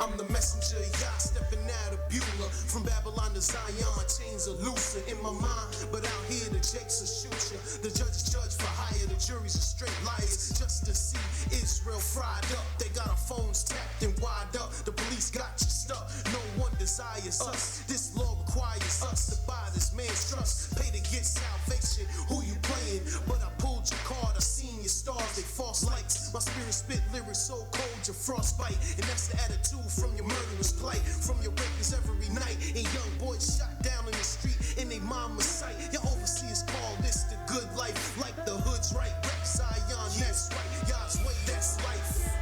I'm the messenger, Yah, stepping out of Beulah. From Babylon to Zion, my chains are looser in my mind, but out here the jakes will shoot you. The judges judge for hire, the juries are straight liars. Just to see Israel fried up, they got our phones tapped and wired up. The police got you stuck, no one desires us. This law requires us to buy this man's trust. Pay to get salvation, who you playing? But I pulled your card, I seen your stars, they false lights. My spirit spit lyrics so cold, your frostbite. And that's the attitude from your murderous plight, from your weapons every night. And young boys shot down in the street in they mama's sight. Your overseers call this the good life, like the hood's right. Rep Zion, that's right. Yah's way, that's life.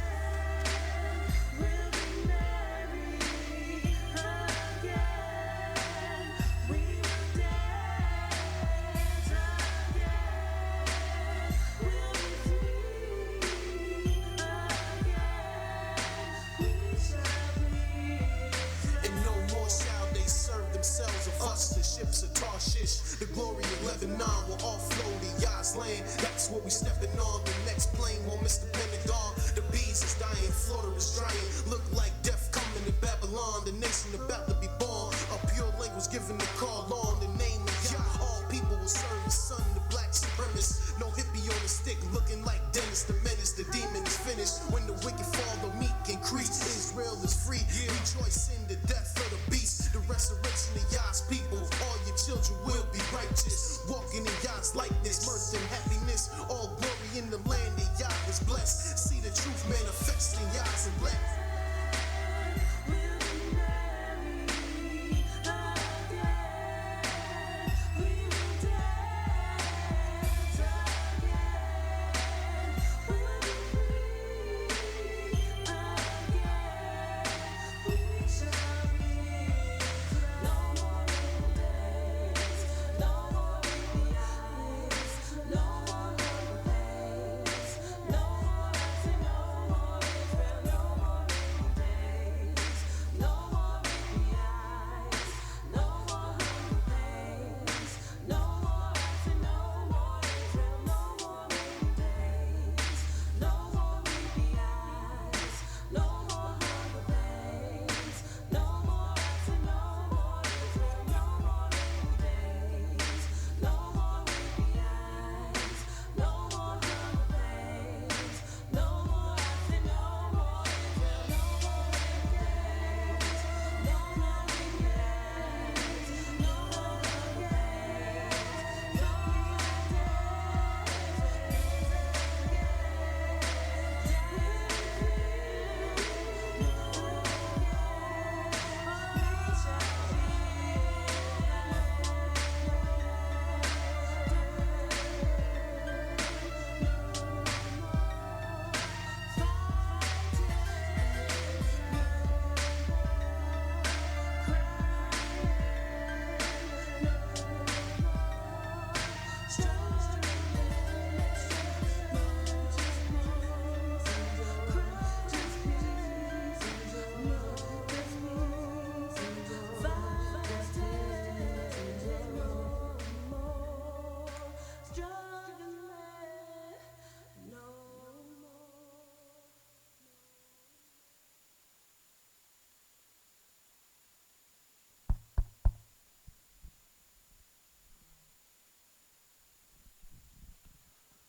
The ships of Tarshish, the glory of Lebanon will offload to Yah's land. That's what we stepping on. The next plane won't miss the Pentagon. The bees is dying, Florida is drying. Look like death coming to Babylon. The nation about to be born. A pure language giving the call on the name of Yah. All people will serve the sun, the black supremacist. No hippie on the stick, looking like Dennis the Menace. The demon is finished. When the wicked fall, the meek increase. Israel is free. Rejoice in the death of the beast. The resurrection of Yah's people. All your children will be righteous. Walking in Yah's likeness, mirth and happiness. All glory in the land that Yah is blessed. See the truth manifesting Yah's elect.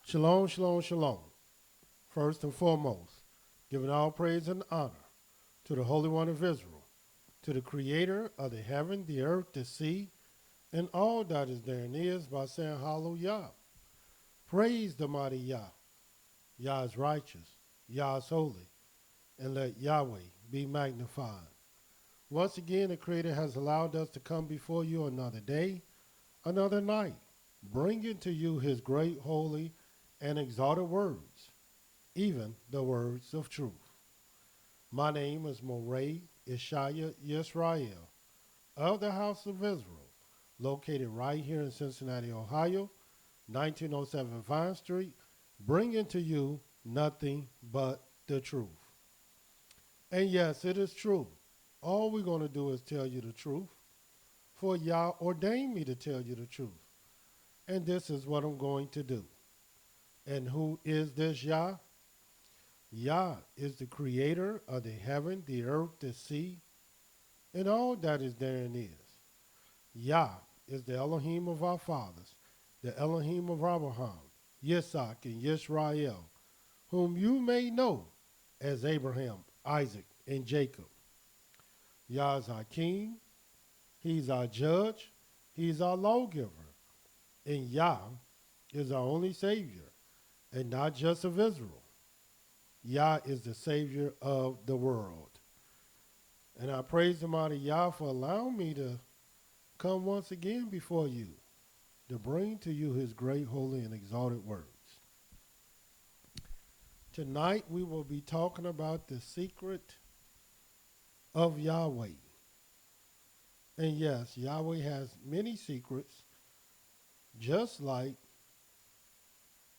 Shalom, shalom, shalom. First and foremost, giving all praise and honor to the Holy One of Israel, to the Creator of the heaven, the earth, the sea, and all that is therein is, by saying hallelujah. Praise the mighty Yah. Yah is righteous, Yah is holy, and let Yahweh be magnified. Once again, the Creator has allowed us to come before you another day, another night, bringing to you his great, holy, and exalted words, even the words of truth. My name is Mowreh IshYAH of the House of Israel, located right here in Cincinnati, Ohio, 1907 Vine Street, bringing to you nothing but the truth. And yes, it is true. All we're going to do is tell you the truth, for Yah ordained me to tell you the truth. And this is what I'm going to do. And who is this Yah? Yah is the creator of the heaven, the earth, the sea, and all that is therein is. Yah is the Elohim of our fathers, the Elohim of Abraham, Yitzhak, and YIsraEL, whom you may know as Abraham, Isaac, and Jacob. Yah is our king, he's our judge, he's our lawgiver, and Yah is our only savior, and not just of Israel. Yah is the savior of the world. And I praise the mighty Yah for allowing me to come once again before you to bring to you his great, holy, and exalted words. Tonight we will be talking about the secret of Yahweh. And yes, Yahweh has many secrets, just like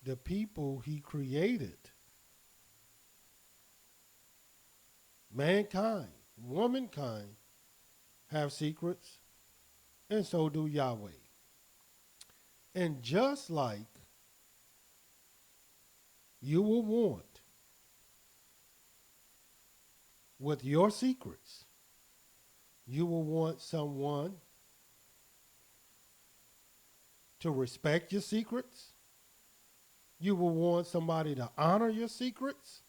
the people he created. Mankind, womankind have secrets, and so do Yahweh. And just like you will want with your secrets, you will want someone to respect your secrets. You will want somebody to honor your secrets.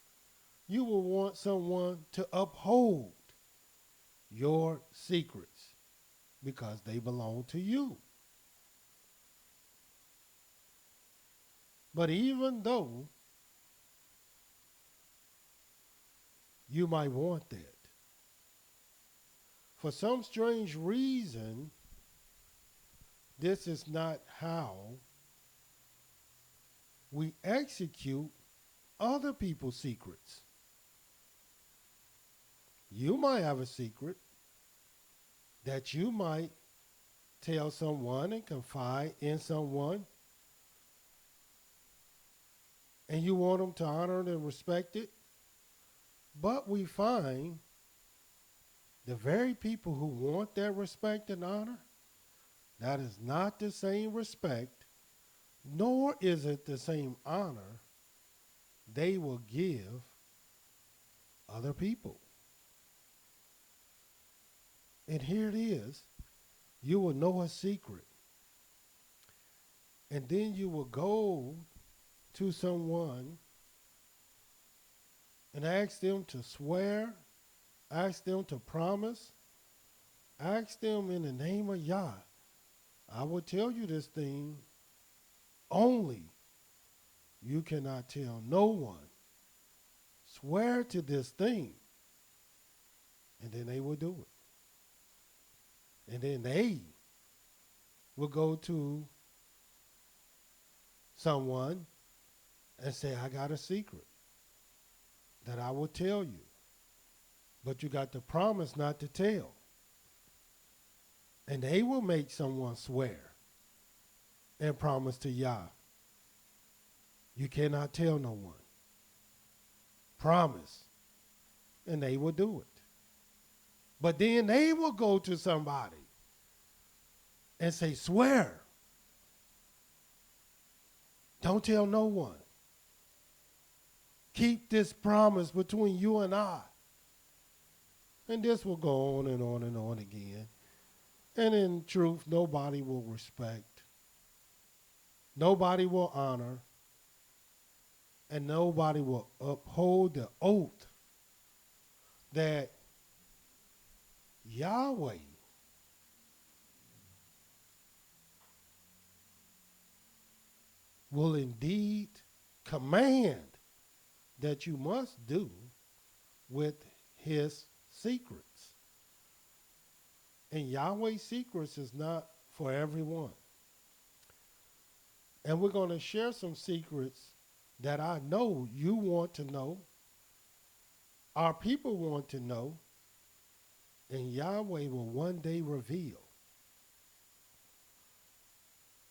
You will want someone to uphold your secrets because they belong to you. But even though you might want that, for some strange reason, this is not how we execute other people's secrets. You might have a secret that you might tell someone and confide in someone, and you want them to honor it and respect it. But we find the very people who want that respect and honor, that is not the same respect, nor is it the same honor they will give other people. And here it is. You will know a secret. And then you will go to someone and ask them to swear, ask them to promise, ask them in the name of Yah, I will tell you this thing, only you cannot tell no one. Swear to this thing. And then they will do it. And then they will go to someone and say, I got a secret that I will tell you. But you got to promise not to tell. And they will make someone swear and promise to Yah. You cannot tell no one. Promise. And they will do it. But then they will go to somebody and say, swear. Don't tell no one. Keep this promise between you and I. And this will go on and on and on again. And in truth, nobody will respect. Nobody will honor. And nobody will uphold the oath that Yahweh will indeed command that you must do with his secrets. And Yahweh's secrets is not for everyone. And we're going to share some secrets that I know you want to know, our people want to know, and Yahweh will one day reveal.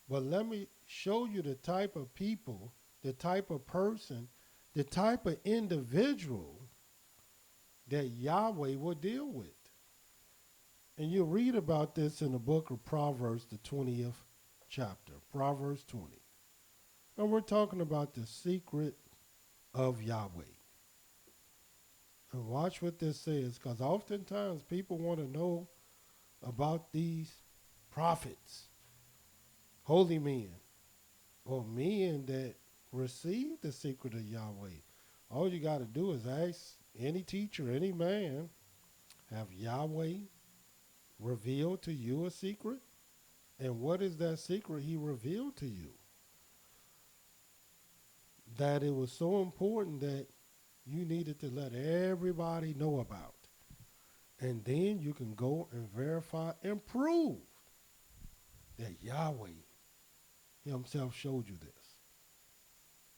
But let me show you the type of people, the type of person, the type of individual that Yahweh will deal with. And you'll read about this in the book of Proverbs, the 20th chapter, Proverbs 20. And we're talking about the secret of Yahweh. And watch what this says, because oftentimes people want to know about these prophets, holy men, or men that receive the secret of Yahweh. All you got to do is ask any teacher, any man, have Yahweh revealed to you a secret? And what is that secret he revealed to you? That it was so important that you needed to let everybody know about. And then you can go and verify and prove that Yahweh himself showed you this.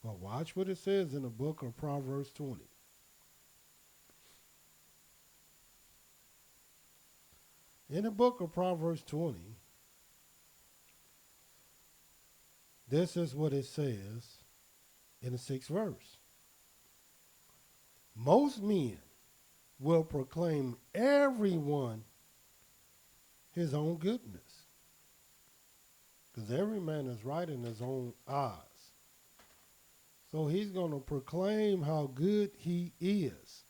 But watch what it says in the book of Proverbs 20. In the book of Proverbs 20, this is what it says in the 6th verse. Most men will proclaim everyone his own goodness, because every man is right in his own eyes. So he's going to proclaim how good he is.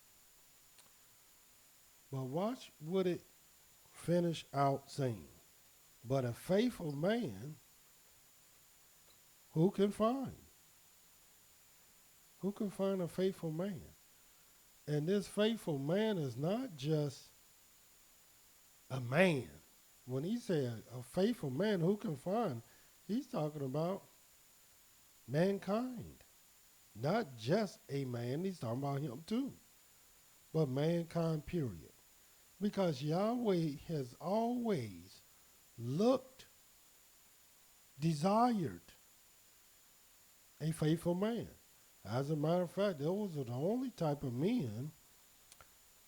But watch what it finish out saying. But a faithful man, who can find? Who can find a faithful man? And this faithful man is not just a man. When he said a faithful man, who can find? He's talking about mankind. Not just a man, he's talking about him too. But mankind, period. Because Yahweh has always looked, desired a faithful man. As a matter of fact, those are the only type of men,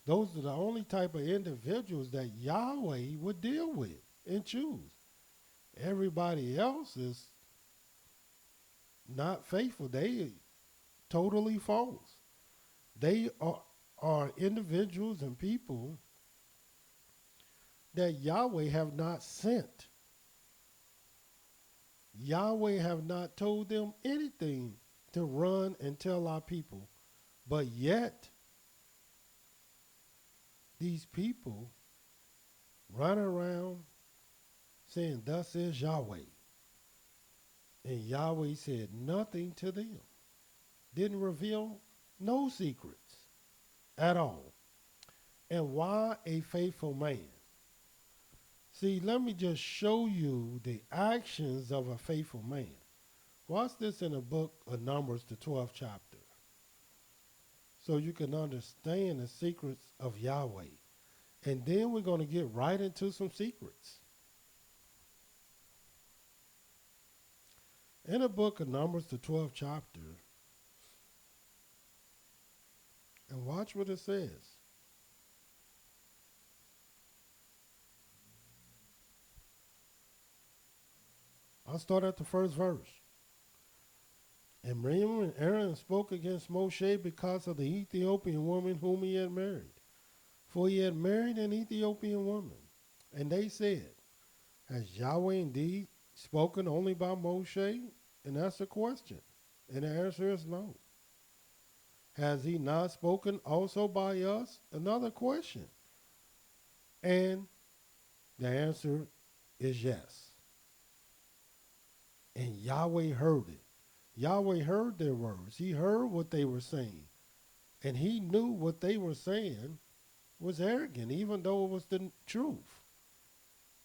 those are the only type of individuals that Yahweh would deal with and choose. Everybody else is not faithful. They totally false. They are individuals and people that Yahweh have not sent. Yahweh have not told them anything to run and tell our people. But yet, these people run around saying, thus is Yahweh. And Yahweh said nothing to them. Didn't reveal no secrets at all. And why a faithful man? See, let me just show you the actions of a faithful man. Watch this in the book of Numbers, the 12th chapter, so you can understand the secrets of Yahweh. And then we're going to get right into some secrets. In the book of Numbers, the 12th chapter, and watch what it says. I'll start at the first verse. And Miriam and Aaron spoke against Moshe because of the Ethiopian woman whom he had married. For he had married an Ethiopian woman. And they said, has Yahweh indeed spoken only by Moshe? And that's a question. And the answer is no. Has he not spoken also by us? Another question. And the answer is yes. And Yahweh heard it. Yahweh heard their words. He heard what they were saying. And he knew what they were saying was arrogant, even though it was the truth.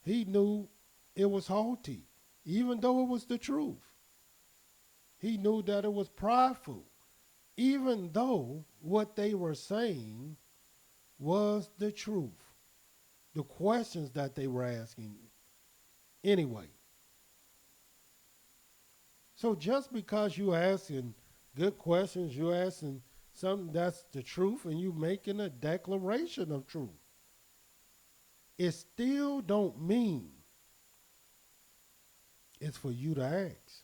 He knew it was haughty, even though it was the truth. He knew that it was prideful, even though what they were saying was the truth. The questions that they were asking anyway. So just because you're asking good questions, you're asking something that's the truth, and you're making a declaration of truth, it still don't mean it's for you to ask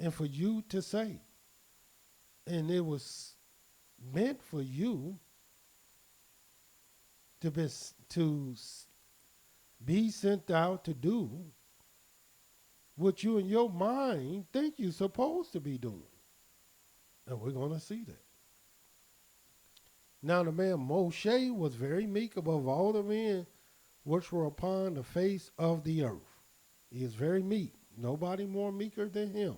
and for you to say. And it was meant for you to be sent out to do what you in your mind think you're supposed to be doing. And we're going to see that. Now the man Moshe was very meek above all the men which were upon the face of the earth. He is very meek. Nobody more meeker than him.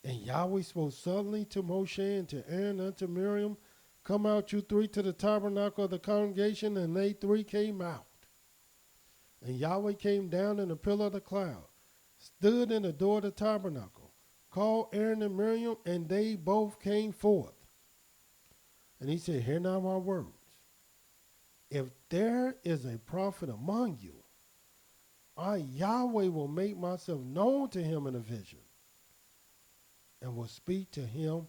And Yahweh spoke suddenly to Moshe and to Aaron and to Miriam, come out you three to the tabernacle of the congregation, and they three came out. And Yahweh came down in a pillar of the cloud, stood in the door of the tabernacle, called Aaron and Miriam, and they both came forth. And he said, hear now my words. If there is a prophet among you, I, Yahweh, will make myself known to him in a vision and will speak to him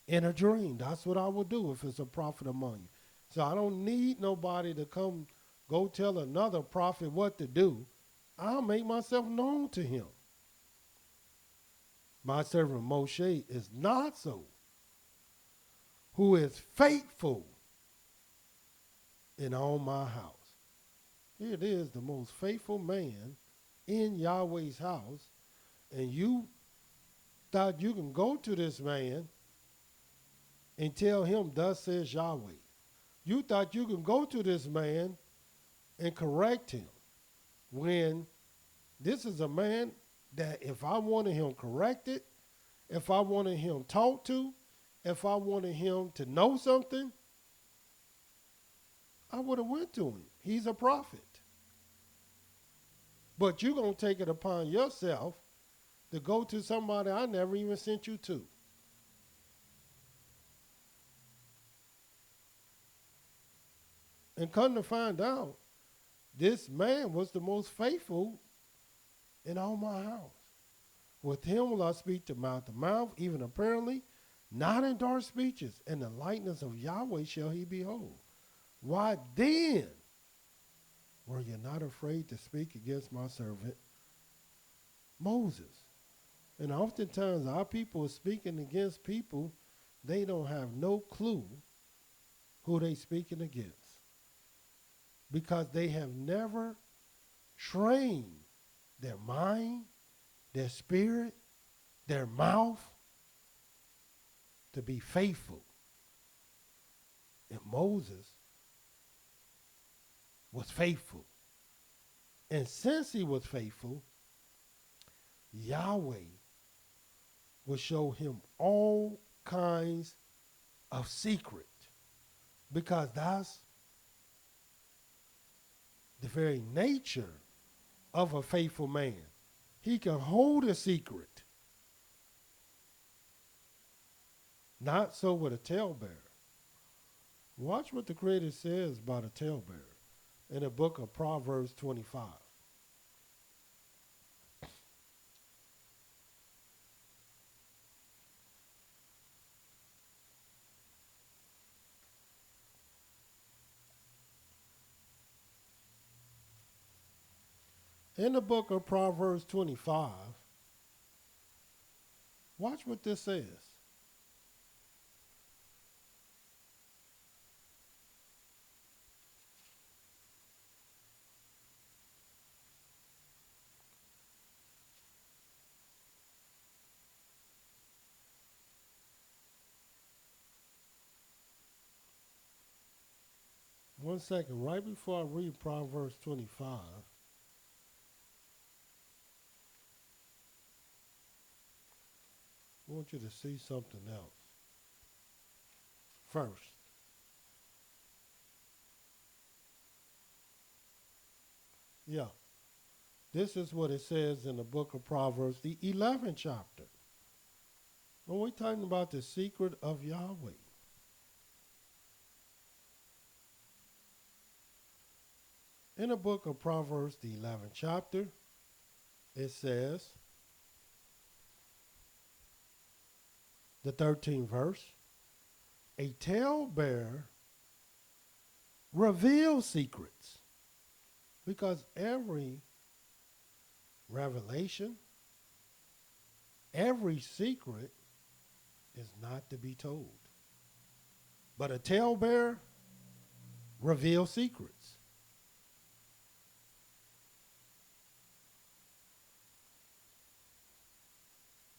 in a dream. That's what I will do if it's a prophet among you. So I don't need nobody to come go tell another prophet what to do. I'll make myself known to him. My servant Moshe is not so, who is faithful in all my house. Here it is, the most faithful man in Yahweh's house, and you thought you can go to this man and tell him, thus says Yahweh. You thought you can go to this man and correct him, when this is a man that if I wanted him corrected, if I wanted him talked to, if I wanted him to know something, I would have went to him. He's a prophet. But you're going to take it upon yourself to go to somebody I never even sent you to. And come to find out, this man was the most faithful in all my house. With him will I speak to mouth, even apparently, not in dark speeches, and the likeness of Yahweh shall he behold. Why then were you not afraid to speak against my servant Moses? And oftentimes our people are speaking against people, they don't have no clue who they speaking against, because they have never trained their mind, their spirit, their mouth to be faithful. And Moses was faithful. And since he was faithful, Yahweh will show him all kinds of secret, because that's the very nature of a faithful man. He can hold a secret. Not so with a talebearer. Watch what the Creator says about a talebearer in the book of Proverbs 25. In the book of Proverbs 25, watch what this says. One second, right before I read Proverbs 25, I want you to see something else first. Yeah, this is what it says in the book of Proverbs, the 11th chapter. When we're talking about the secret of Yahweh. In the book of Proverbs, the 11th chapter, it says, the 13th verse, a talebearer reveals secrets, because every revelation, every secret is not to be told. But a talebearer reveals secrets.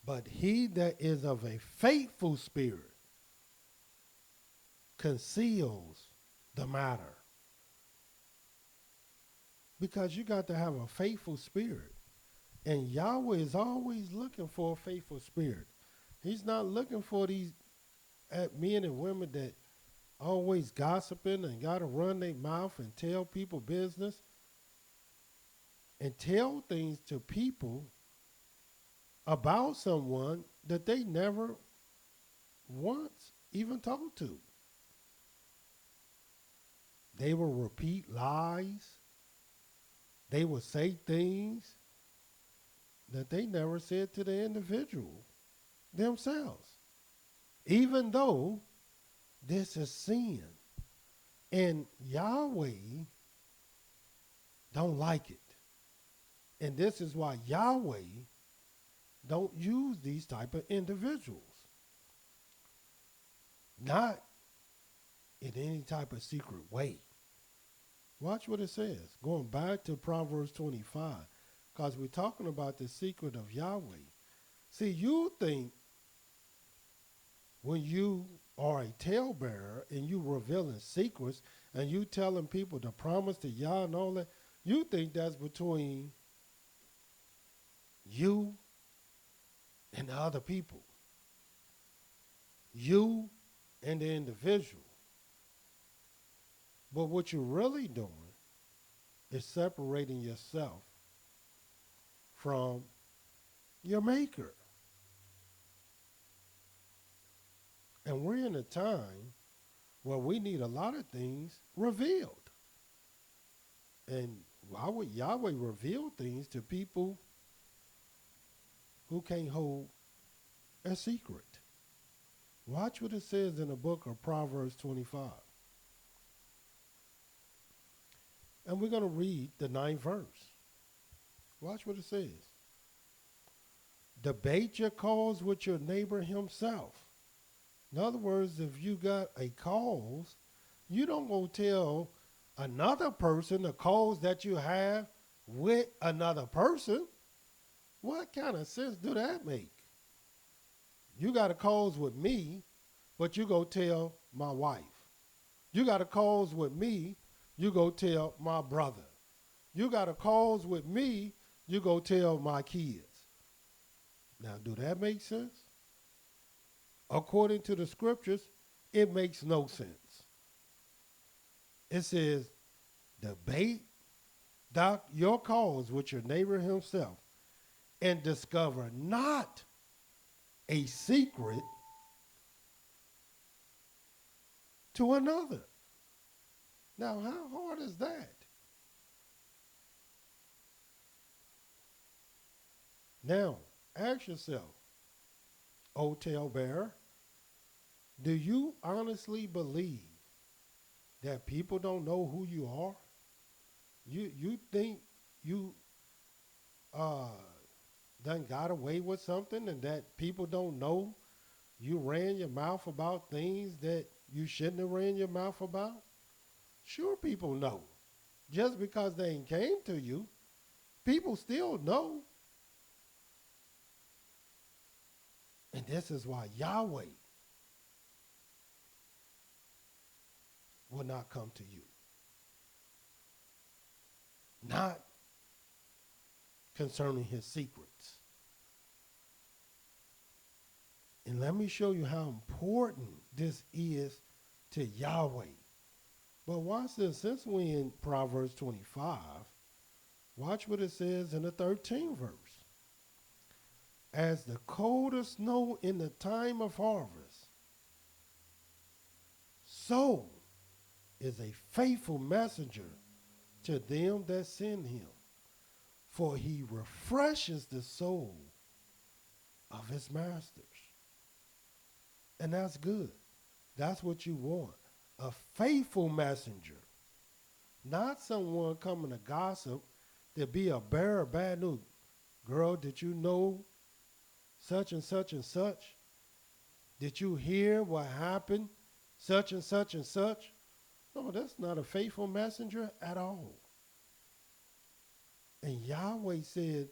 But he that is of a faithful spirit conceals the matter. Because you got to have a faithful spirit. And Yahweh is always looking for a faithful spirit. He's not looking for these men and women that always gossiping and got to run their mouth and tell people business and tell things to people about someone that they never once even talked to. They will repeat lies. They will say things that they never said to the individual themselves, even though this is sin. And Yahweh don't like it. And this is why Yahweh don't use these type of individuals. Not in any type of secret way. Watch what it says. Going back to Proverbs 25, because we're talking about the secret of Yahweh. See, you think when you are a talebearer and you revealing secrets and you telling people the promise to Yah and all that, you think that's between you and the other people. You and the individual. But what you're really doing is separating yourself from your maker. And we're in a time where we need a lot of things revealed. And why would Yahweh reveal things to people who can't hold a secret? Watch what it says in the book of Proverbs 25. And we're going to read the 9th verse. Watch what it says. Debate your cause with your neighbor himself. In other words, if you got a cause, you don't go tell another person the cause that you have with another person. What kind of sense do that make? You got a cause with me, but you go tell my wife. You got a cause with me, you go tell my brother. You got a cause with me, you go tell my kids. Now, do that make sense? According to the scriptures, it makes no sense. It says, debate your cause with your neighbor himself and discover not a secret to another. Now, how hard is that? Now, ask yourself, O talebearer, do you honestly believe that people don't know who you are? You think you done got away with something and that people don't know you ran your mouth about things that you shouldn't have ran your mouth about? Sure, people know. Just because they ain't came to you, people still know. And this is why Yahweh will not come to you. Not concerning his secrets. And let me show you how important this is to Yahweh. But watch this. Since we're in Proverbs 25, watch what it says in the 13th verse. As the coldest snow in the time of harvest, so is a faithful messenger to them that send him. For he refreshes the soul of his masters. And that's good. That's what you want. A faithful messenger. Not someone coming to gossip to be a bearer of bad news. Girl, did you know such and such and such? Did you hear what happened? Such and such and such? No, that's not a faithful messenger at all. And Yahweh said,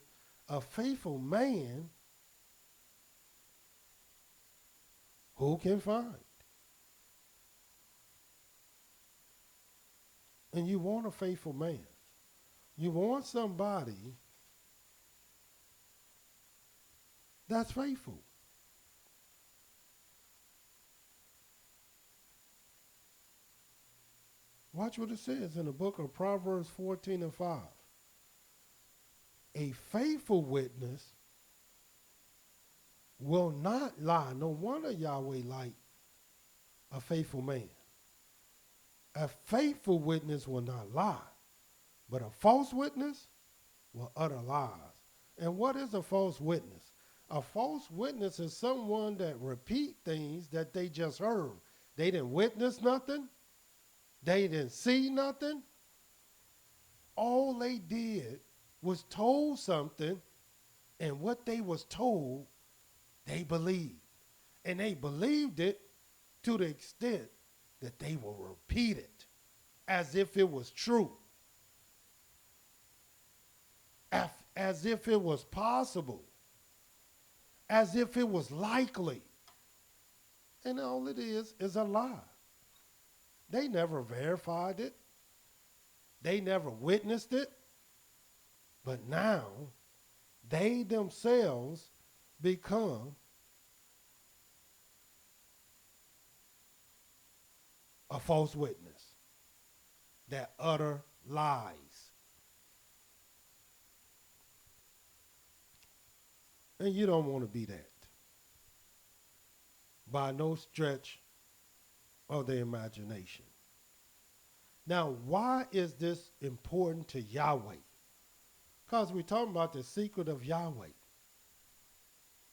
a faithful man, who can find? And you want a faithful man. You want somebody that's faithful. Watch what it says in the book of Proverbs 14:5. A faithful witness will not lie. No wonder Yahweh like a faithful man. A faithful witness will not lie, but a false witness will utter lies. And what is a false witness? A false witness is someone that repeat things that they just heard. They didn't witness nothing. They didn't see nothing. All they did was told something, and what they was told, they believed. And they believed it to the extent that they will repeat it as if it was true, as if it was possible, as if it was likely. And all it is a lie. They never verified it. They never witnessed it. But now, they themselves become a false witness that utter lies. And you don't want to be that by no stretch of the imagination. Now, why is this important to Yahweh? Because we're talking about the secret of Yahweh.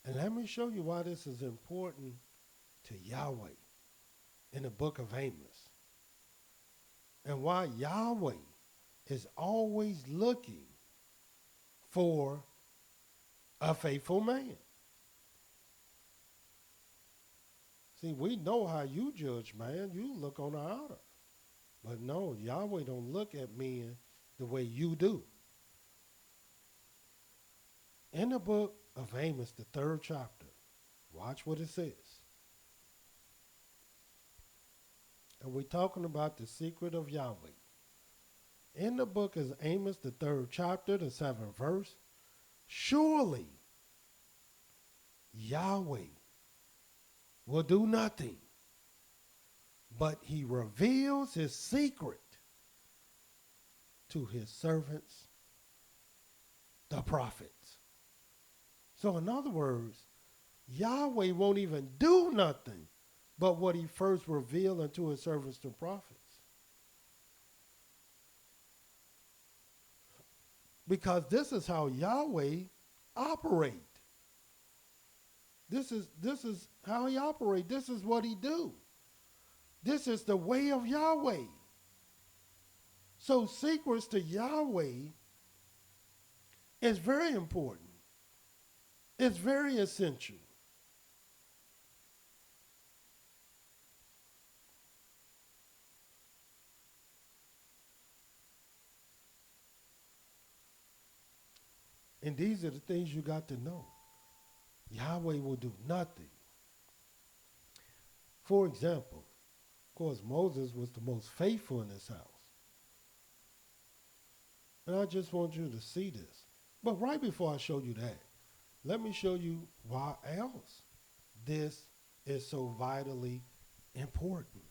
And let me show you why this is important to Yahweh in the book of Amos. And why Yahweh is always looking for a faithful man. See, we know how you judge, man. You look on the outer. But no, Yahweh don't look at men the way you do. In the book of Amos, the 3rd chapter, watch what it says. And we're talking about the secret of Yahweh. In the book of Amos, the 3rd chapter, the 7th verse, surely Yahweh will do nothing, but he reveals his secret to his servants, the prophets. So in other words, Yahweh won't even do nothing but what he first revealed unto his servants, the prophets. Because this is how Yahweh operates. This is how he operates. This is what he do. This is the way of Yahweh. So secrets to Yahweh is very important. It's very essential. And these are the things you got to know. Yahweh will do nothing. For example, of course, Moses was the most faithful in this house. And I just want you to see this. But right before I show you that, let me show you why else this is so vitally important.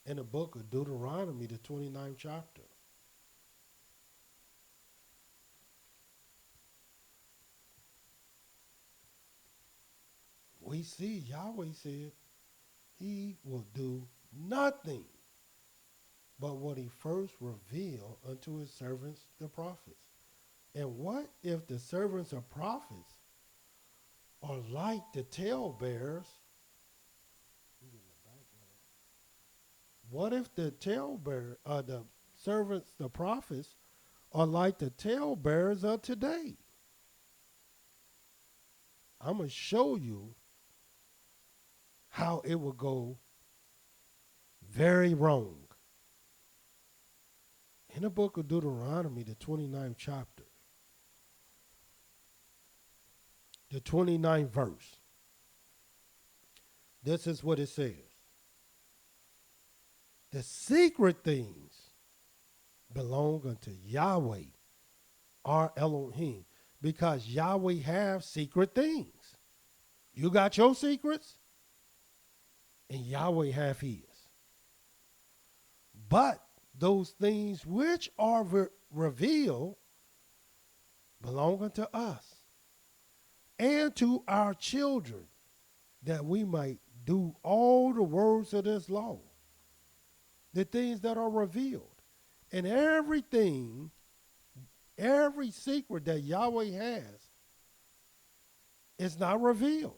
In the book of Deuteronomy, the 29th chapter. We see Yahweh said he will do nothing but what he first revealed unto his servants, the prophets. And what if the servants of prophets are like the talebearers? What if the the servants, the prophets, are like the talebearers of today? I'm going to show you how it will go very wrong. In the book of Deuteronomy, the 29th chapter, the 29th verse, this is what it says. The secret things belong unto Yahweh, our Elohim, because Yahweh have secret things. You got your secrets, and Yahweh have his. But those things which are revealed belong unto us and to our children, that we might do all the words of this law, the things that are revealed. And everything, every secret that Yahweh has is not revealed.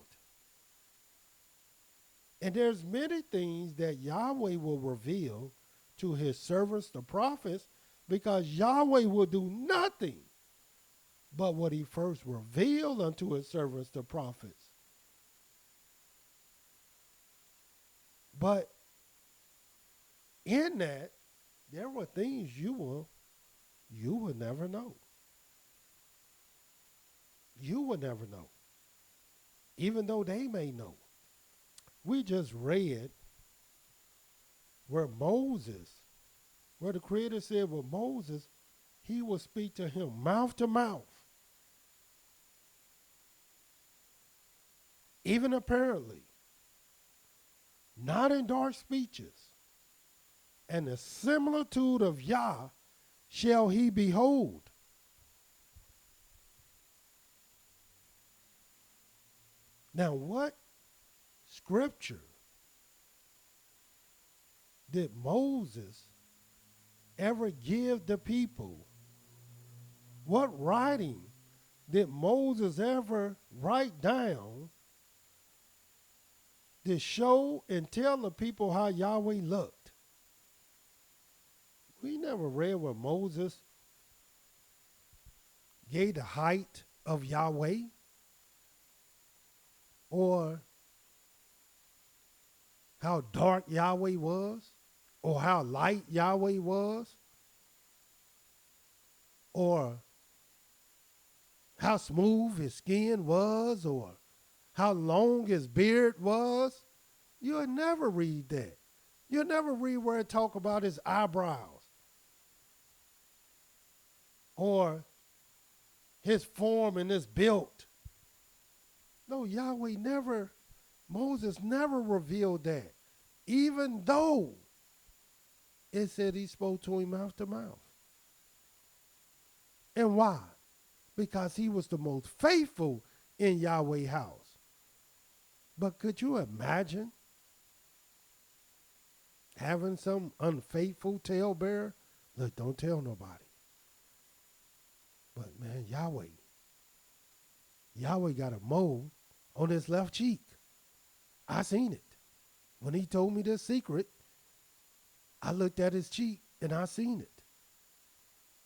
And there's many things that Yahweh will reveal to his servants, the prophets, because Yahweh will do nothing but what he first revealed unto his servants, the prophets. But in that, there were things you will never know. You will never know, even though they may know. We just read where the Creator said with Moses, he will speak to him mouth to mouth. Even apparently, not in dark speeches. And the similitude of Yah shall he behold. Now, what scripture did Moses ever give the people? What writing did Moses ever write down to show and tell the people how Yahweh looked? We never read where Moses gave the height of Yahweh, or how dark Yahweh was, or how light Yahweh was, or how smooth his skin was, or how long his beard was. You'll never read that. You'll never read where it talk about his eyebrows, or his form and his build. No, Moses never revealed that, even though it said he spoke to him mouth to mouth. And why? Because he was the most faithful in Yahweh's house. But could you imagine having some unfaithful talebearer? Look, don't tell nobody. But man, Yahweh got a mole on his left cheek. I seen it. When he told me this secret, I looked at his cheek and I seen it.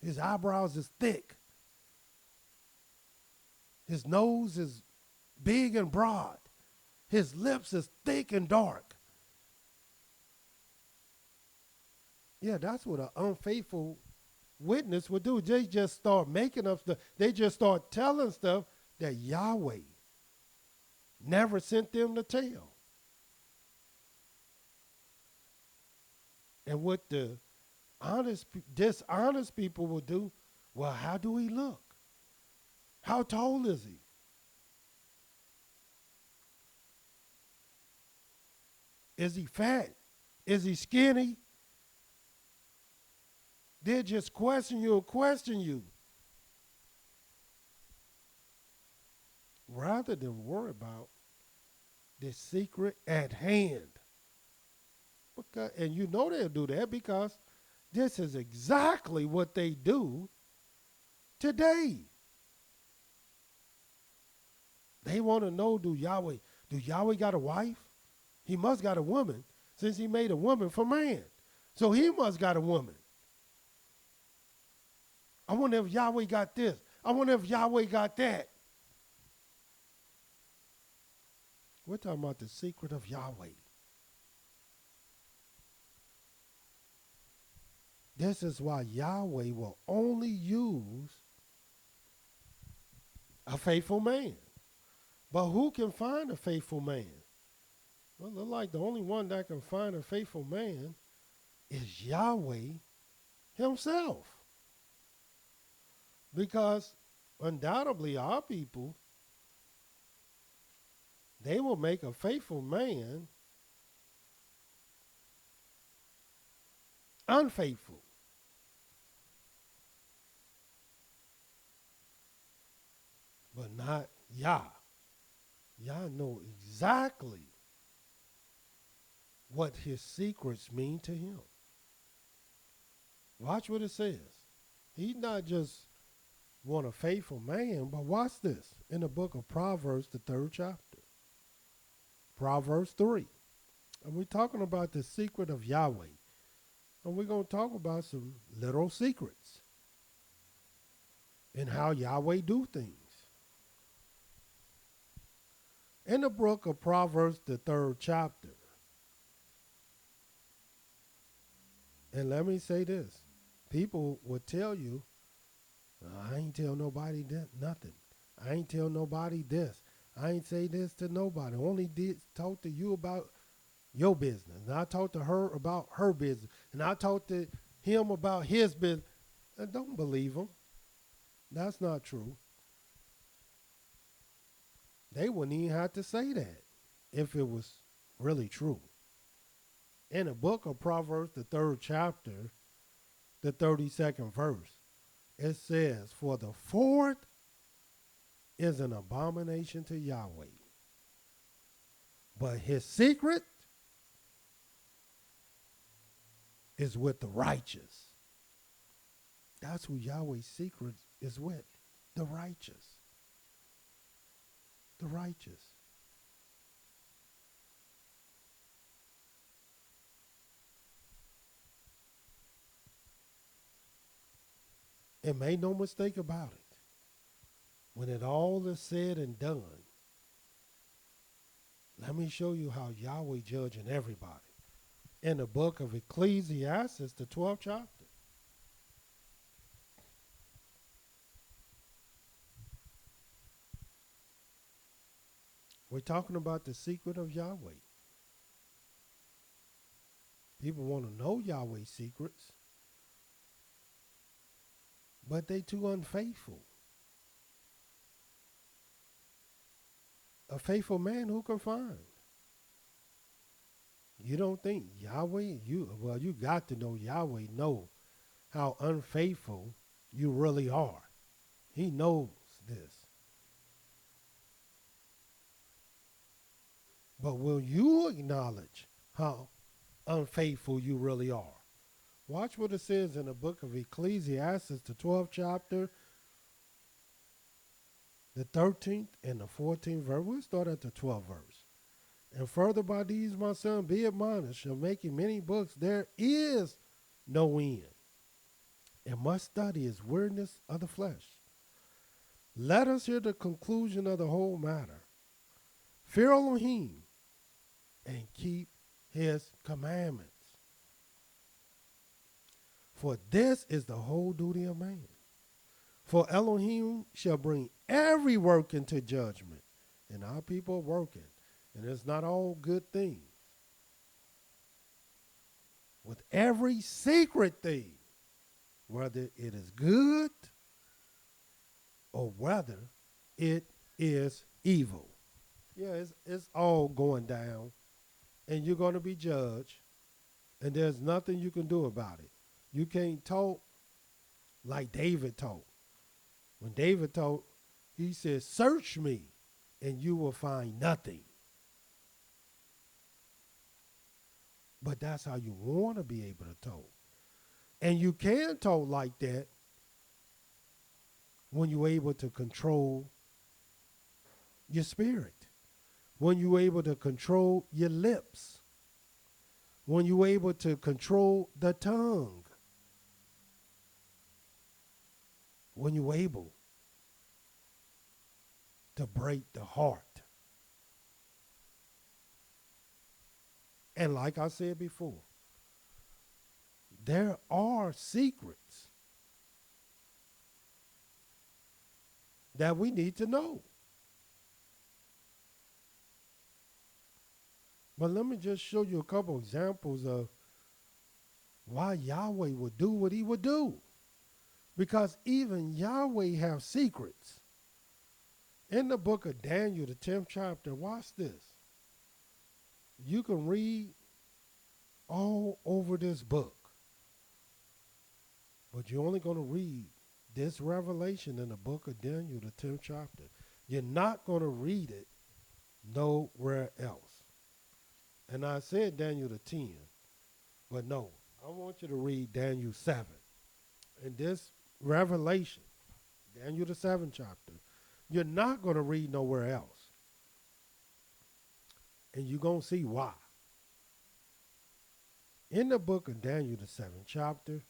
His eyebrows is thick. His nose is big and broad. His lips is thick and dark. Yeah, that's what an unfaithful witness would do. They just start making up stuff. They just start telling stuff that Yahweh never sent them to tell. And what the dishonest people will do, well, how do he look? How tall is he? Is he fat? Is he skinny? They just question you. Rather than worry about the secret at hand. And you know they'll do that because this is exactly what they do today. They want to know, do Yahweh got a wife? He must got a woman, since he made a woman for man. So he must got a woman. I wonder if Yahweh got this. I wonder if Yahweh got that. We're talking about the secret of Yahweh. This is why Yahweh will only use a faithful man. But who can find a faithful man? Well, it looks like the only one that can find a faithful man is Yahweh himself. Because undoubtedly our people, they will make a faithful man unfaithful. But not Yah. Yah know exactly what his secrets mean to him. Watch what it says. He's not just want a faithful man, but watch this. In the book of Proverbs, the 3rd chapter. Proverbs 3. And we're talking about the secret of Yahweh. And we're going to talk about some little secrets and how Yahweh do things. In the book of Proverbs, the 3rd chapter. And let me say this. People will tell you, I ain't tell nobody nothing. I ain't tell nobody this. I ain't say this to nobody. I only did talk to you about your business. And I talked to her about her business. And I talked to him about his business. And don't believe him. That's not true. They wouldn't even have to say that if it was really true. In the book of Proverbs, the 3rd chapter, the 32nd verse, it says, for the fourth is an abomination to Yahweh, but his secret is with the righteous. That's who Yahweh's secret is with, the righteous. The righteous. And make no mistake about it. When it all is said and done, let me show you how Yahweh judging everybody. In the book of Ecclesiastes, the 12th chapter. We're talking about the secret of Yahweh. People want to know Yahweh's secrets, but they too unfaithful. A faithful man who can find? You don't think Yahweh, you got to know Yahweh know how unfaithful you really are. He knows this. But will you acknowledge how unfaithful you really are? Watch what it says in the book of Ecclesiastes, the 12th chapter, the 13th and the 14th verse. We'll start at the 12th verse. And further by these, my son, be admonished, of making many books, there is no end. And much study is weariness of the flesh. Let us hear the conclusion of the whole matter. Fear Elohim and keep his commandments. For this is the whole duty of man. For Elohim shall bring every work into judgment. And our people are working. And it's not all good things. With every secret thing, whether it is good or whether it is evil. Yeah, it's all going down. And you're going to be judged. And there's nothing you can do about it. You can't talk like David talked. When David talked, he said, search me and you will find nothing. But that's how you want to be able to talk. And you can talk like that when you're able to control your spirit. When you're able to control your lips. When you're able to control the tongue. When you're able to break the heart. And like I said before, there are secrets that we need to know. But let me just show you a couple examples of why Yahweh would do what he would do. Because even Yahweh have secrets. In the book of Daniel, the 10th chapter, watch this. You can read all over this book, but you're only going to read this revelation in the book of Daniel, the 10th chapter. You're not going to read it nowhere else. And I said Daniel the 10, but no, I want you to read Daniel 7. And this revelation, Daniel the 7th chapter, you're not going to read nowhere else. And you're going to see why. In the book of Daniel the 7th chapter,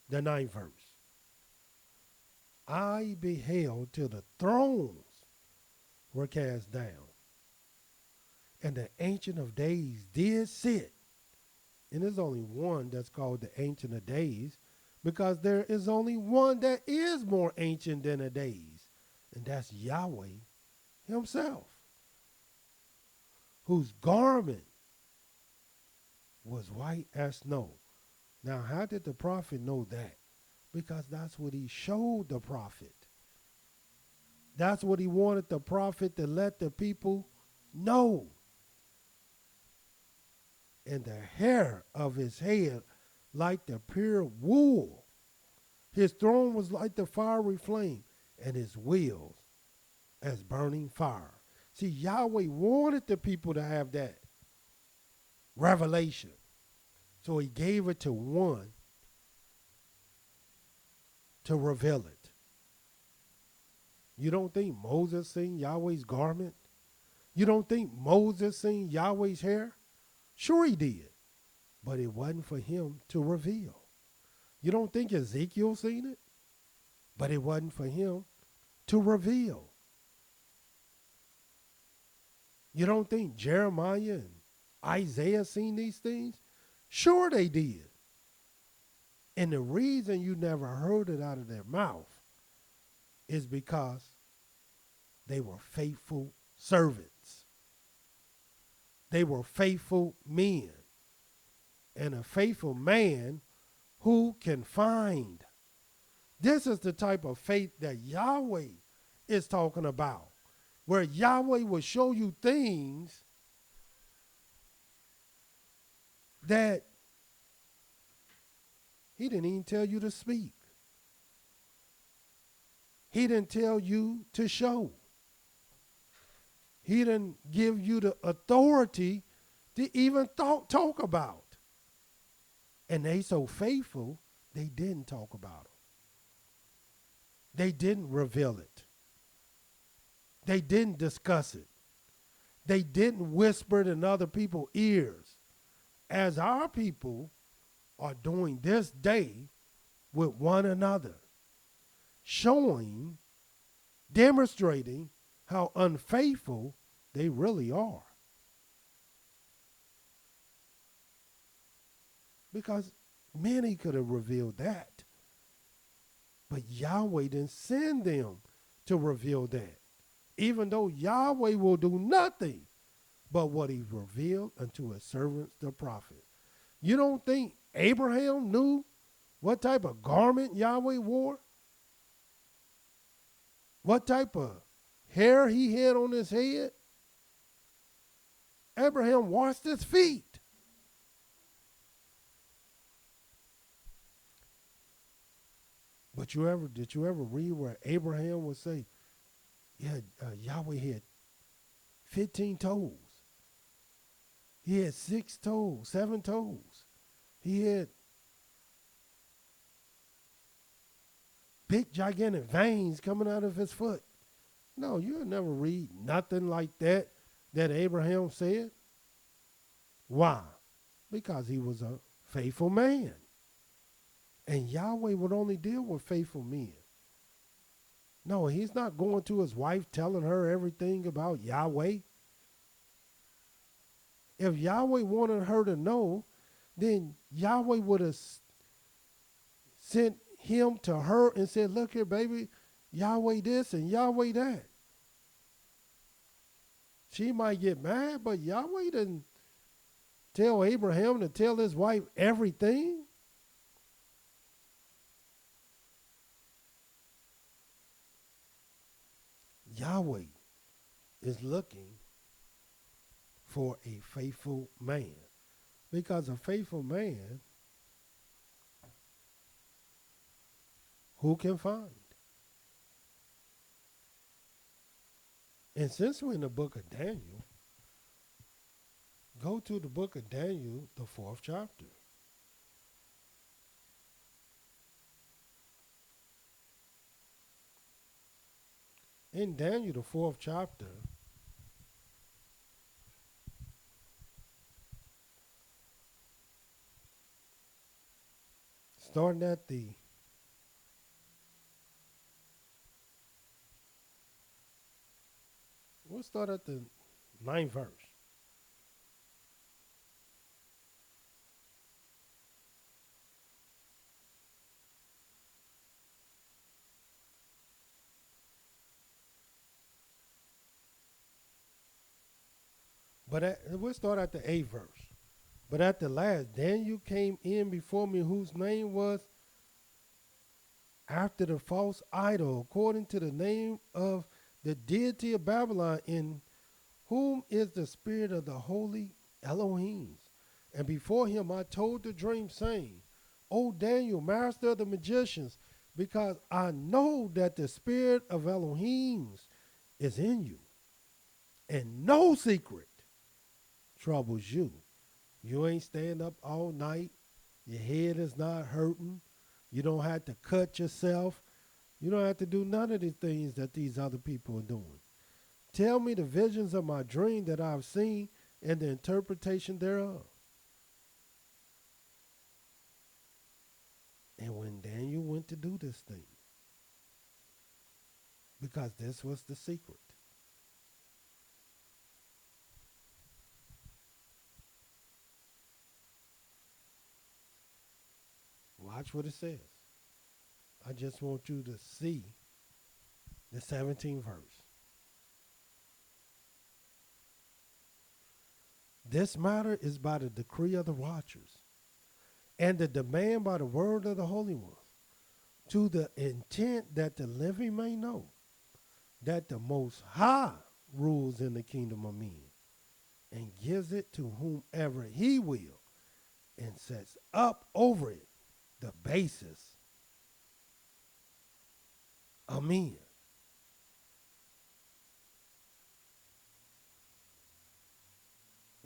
the 9th verse, I beheld till the thrones were cast down, and the Ancient of Days did sit. And there's only one that's called the Ancient of Days, because there is only one that is more ancient than the days, and that's Yahweh himself, whose garment was white as snow. Now, how did the prophet know that? Because that's what he showed the prophet. That's what he wanted the prophet to let the people know. And the hair of his head like the pure wool. His throne was like the fiery flame, and his wheels as burning fire. See, Yahweh wanted the people to have that revelation. So he gave it to one to reveal it. You don't think Moses seen Yahweh's garment? You don't think Moses seen Yahweh's hair? Sure he did, but it wasn't for him to reveal. You don't think Ezekiel seen it? But it wasn't for him to reveal. You don't think Jeremiah and Isaiah seen these things? Sure they did. And the reason you never heard it out of their mouth is because they were faithful servants. They were faithful men. And a faithful man who can find. This is the type of faith that Yahweh is talking about, where Yahweh will show you things that he didn't even tell you to speak. He didn't tell you to show. He didn't give you the authority to even talk about. And they so faithful, they didn't talk about it. They didn't reveal it. They didn't discuss it. They didn't whisper it in other people's ears, as our people are doing this day with one another, showing, demonstrating how unfaithful they really are. Because many could have revealed that, but Yahweh didn't send them to reveal that, even though Yahweh will do nothing but what he revealed unto his servants, the prophet. You don't think Abraham knew what type of garment Yahweh wore? What type of hair he had on his head? Abraham washed his feet. But did you ever read where Abraham would say, Yahweh had 15 toes. He had 6 toes, 7 toes. He had big, gigantic veins coming out of his foot. No, you'll never read nothing like that Abraham said. Why? Because he was a faithful man. And Yahweh would only deal with faithful men. No, he's not going to his wife telling her everything about Yahweh. If Yahweh wanted her to know, then Yahweh would have sent him to her and said, look here, baby, Yahweh this and Yahweh that. She might get mad, but Yahweh didn't tell Abraham to tell his wife everything? Yahweh is looking for a faithful man, because a faithful man, who can find? And since we're in the book of Daniel, go to the book of Daniel, the 4th chapter. In Daniel, the 4th chapter, starting at the we'll start at the 9th verse. We'll start at the 8th verse. But at the last, Daniel came in before me, whose name was after the false idol, according to the name of the deity of Babylon, in whom is the spirit of the holy Elohims. And before him I told the dream, saying, O Daniel, master of the magicians, because I know that the spirit of Elohims is in you, and no secret troubles you. You ain't staying up all night. Your head is not hurting. You don't have to cut yourself. You don't have to do none of the things that these other people are doing. Tell me the visions of my dream that I've seen and the interpretation thereof. And when Daniel went to do this thing, because this was the secret, watch what it says. I just want you to see the 17th verse. This matter is by the decree of the watchers, and the demand by the word of the Holy One, to the intent that the living may know that the Most High rules in the kingdom of men, and gives it to whomever he will, and sets up over it the basis of men.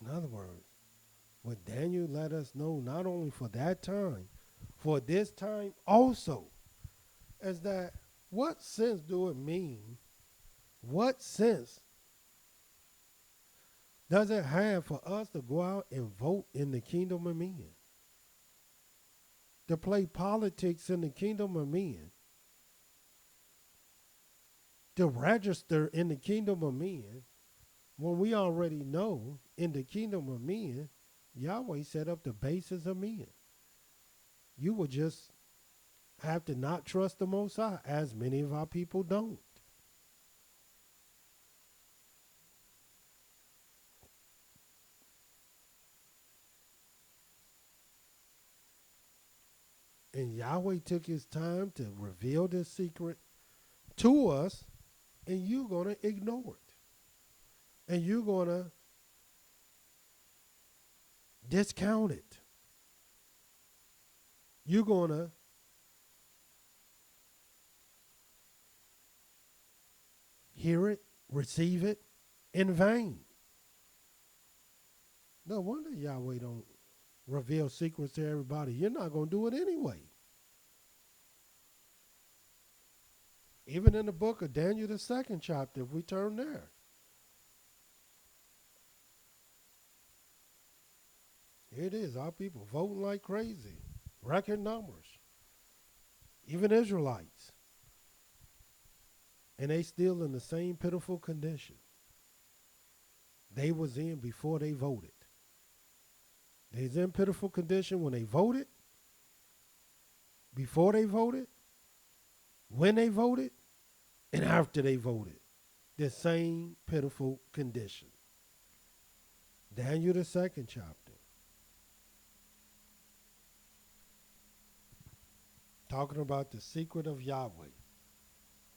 In other words, what Daniel let us know, not only for that time, for this time also, is that what sense do it mean? What sense does it have for us to go out and vote in the kingdom of men? To play politics in the kingdom of men? To register in the kingdom of men, when we already know in the kingdom of men, Yahweh set up the basis of men. You would just have to not trust the Most High, as many of our people don't. And Yahweh took his time to reveal this secret to us, and you're going to ignore it. And you're going to discount it. You're going to hear it, receive it in vain. No wonder Yahweh don't reveal secrets to everybody. You're not going to do it anyway. Even in the book of Daniel, the 2nd chapter, if we turn there, here it is, our people voting like crazy, record numbers, even Israelites. And they still in the same pitiful condition they was in before they voted. They was in pitiful condition when they voted, before they voted, when they voted, and after they voted. The same pitiful condition. Daniel, the 2nd chapter. talking about the secret of Yahweh.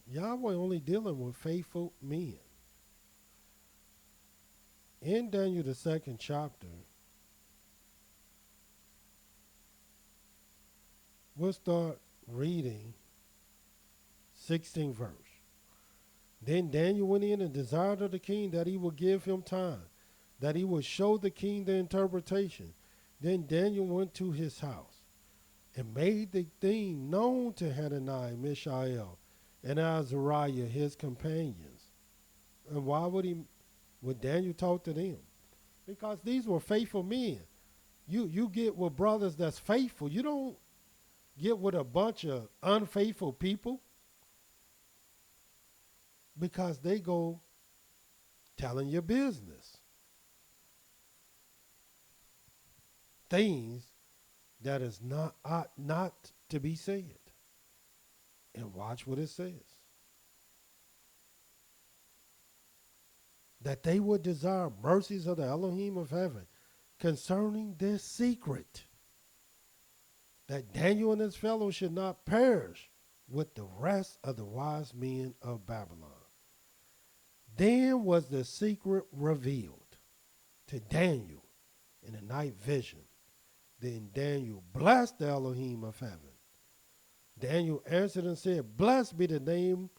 Yahweh only dealing with faithful men. In Daniel, the 2nd chapter, we'll start reading 16th verse. Then Daniel went in and desired of the king that he would give him time, that he would show the king the interpretation. Then Daniel went to his house and made the thing known to Hananiah, Mishael, and Azariah, his companions. And why would Daniel talk to them? Because these were faithful men. You get with brothers that's faithful. You don't get with a bunch of unfaithful people, because they go telling your business. Things that is ought not to be said. And watch what it says. That they would desire mercies of the Elohim of heaven concerning this secret, that Daniel and his fellows should not perish with the rest of the wise men of Babylon. Then was the secret revealed to Daniel in a night vision. Then Daniel blessed the Elohim of heaven. Daniel answered and said, Blessed be the name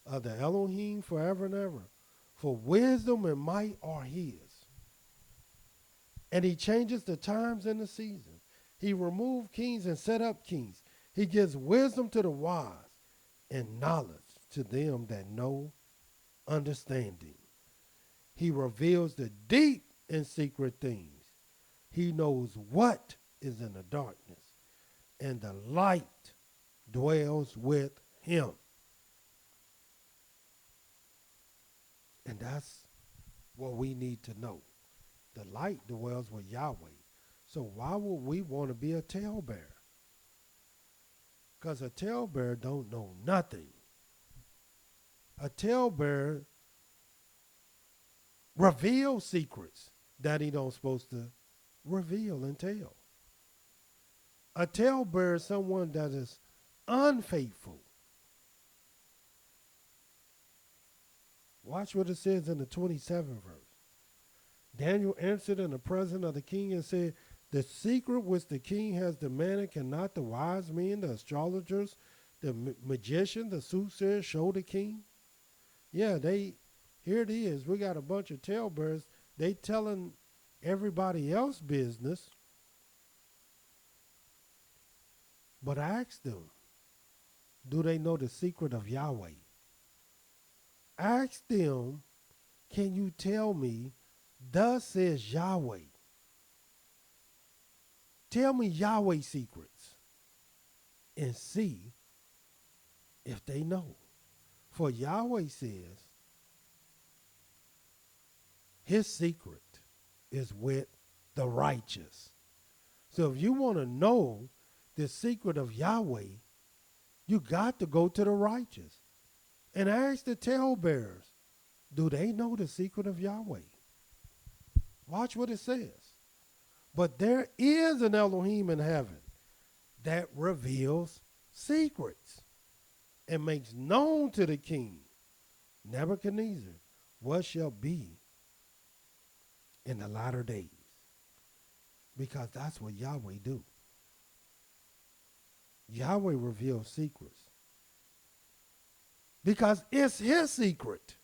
of the Elohim forever and ever, for wisdom and might are his. And he changes the times and the seasons. He removed kings and set up kings. He gives wisdom to the wise and knowledge to them that know understanding. He reveals the deep and secret things. He knows what is in the darkness, and the light dwells with him. And that's what we need to know. The light dwells with Yahweh. So why would we want to be a talebearer? Because a talebearer don't know nothing. A talebearer reveals secrets that he don't supposed to reveal and tell. A talebearer is someone that is unfaithful. Watch what it says in the 27th verse. Daniel answered in the presence of the king and said, The secret which the king has demanded cannot the wise men, the astrologers, the magician, the soothsayer show the king? Yeah, here it is. We got a bunch of talebearers. They telling everybody else business. But I asked them, do they know the secret of Yahweh? Ask them, can you tell me, thus says Yahweh? Tell me Yahweh secrets and see if they know. For Yahweh says his secret is with the righteous. So if you want to know the secret of Yahweh, you got to go to the righteous and ask the talebearers, do they know the secret of Yahweh? Watch what it says. But there is an Elohim in heaven that reveals secrets and makes known to the king Nebuchadnezzar what shall be in the latter days. Because that's what Yahweh do. Yahweh reveals secrets. Because it's his secret.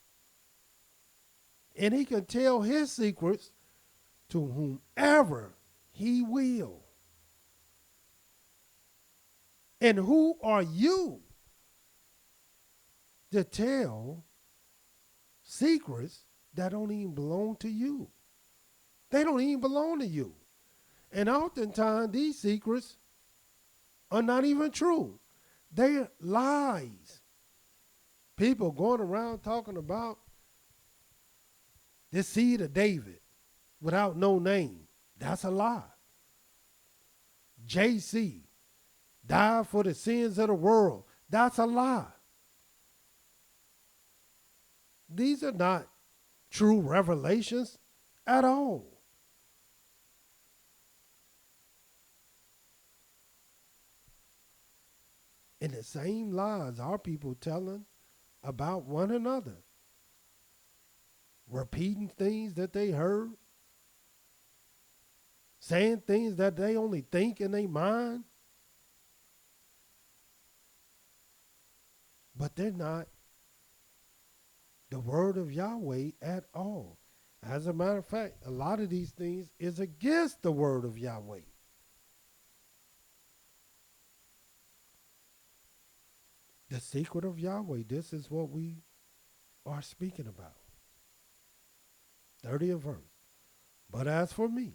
And he can tell his secrets to whomever he will. And who are you to tell secrets that don't even belong to you? They don't even belong to you. And oftentimes these secrets are not even true. They're lies. People going around talking about the seed of David without no name. That's a lie. JC died for the sins of the world. That's a lie. These are not true revelations at all. And the same lies our people telling about one another, repeating things that they heard, saying things that they only think in their mind, but they're not the word of Yahweh at all. As a matter of fact, a lot of these things is against the word of Yahweh. The secret of Yahweh, this is what we are speaking about. 30th verse. But as for me,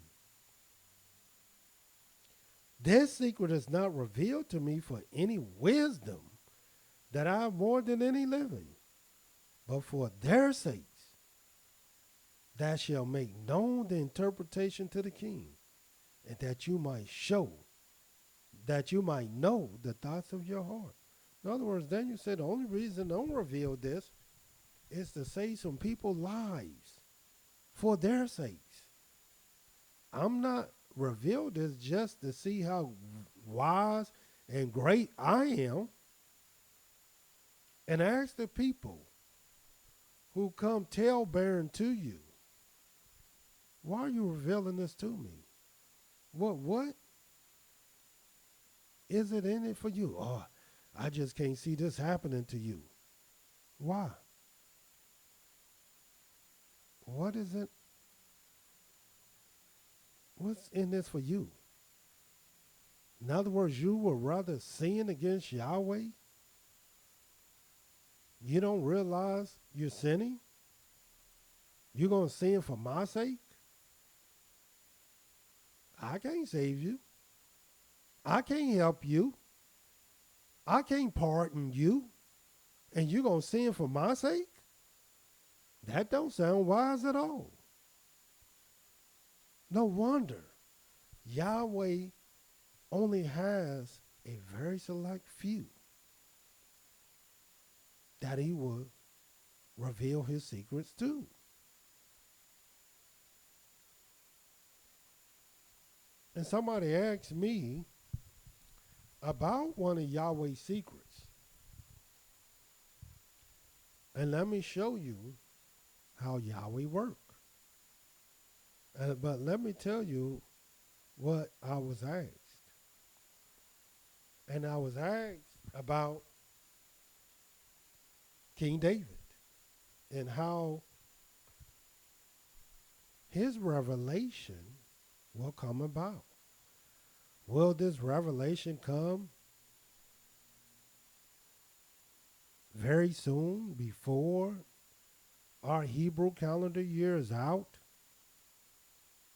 this secret is not revealed to me for any wisdom that I have more than any living, but for their sakes, that shall make known the interpretation to the king, and that you might show, that you might know the thoughts of your heart. In other words, Daniel said the only reason don't reveal this is to save some people's lives for their sakes. I'm not revealed this just to see how wise and great I am. And ask the people who come tale-bearing to you, why are you revealing this to me? What is it in it for you? Oh, I just can't see this happening to you. Why? What is it? What's in this for you? In other words, you would rather sin against Yahweh? You don't realize you're sinning? You're going to sin for my sake? I can't save you. I can't help you. I can't pardon you. And you're going to sin for my sake? That don't sound wise at all. No wonder Yahweh only has a very select few that he will reveal his secrets to. And somebody asked me about one of Yahweh's secrets. And let me show you how Yahweh works. But let me tell you what I was asked. And I was asked about King David and how his revelation will come about. Will this revelation come very soon before our Hebrew calendar year is out?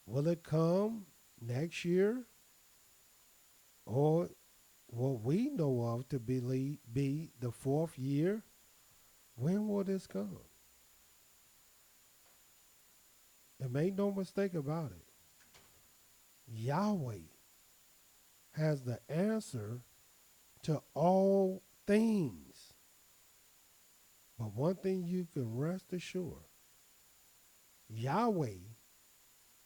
Will it come next year? Or what we know of to be the fourth year? When will this come? And make no mistake about it. Yahweh has the answer to all things. But one thing you can rest assured, Yahweh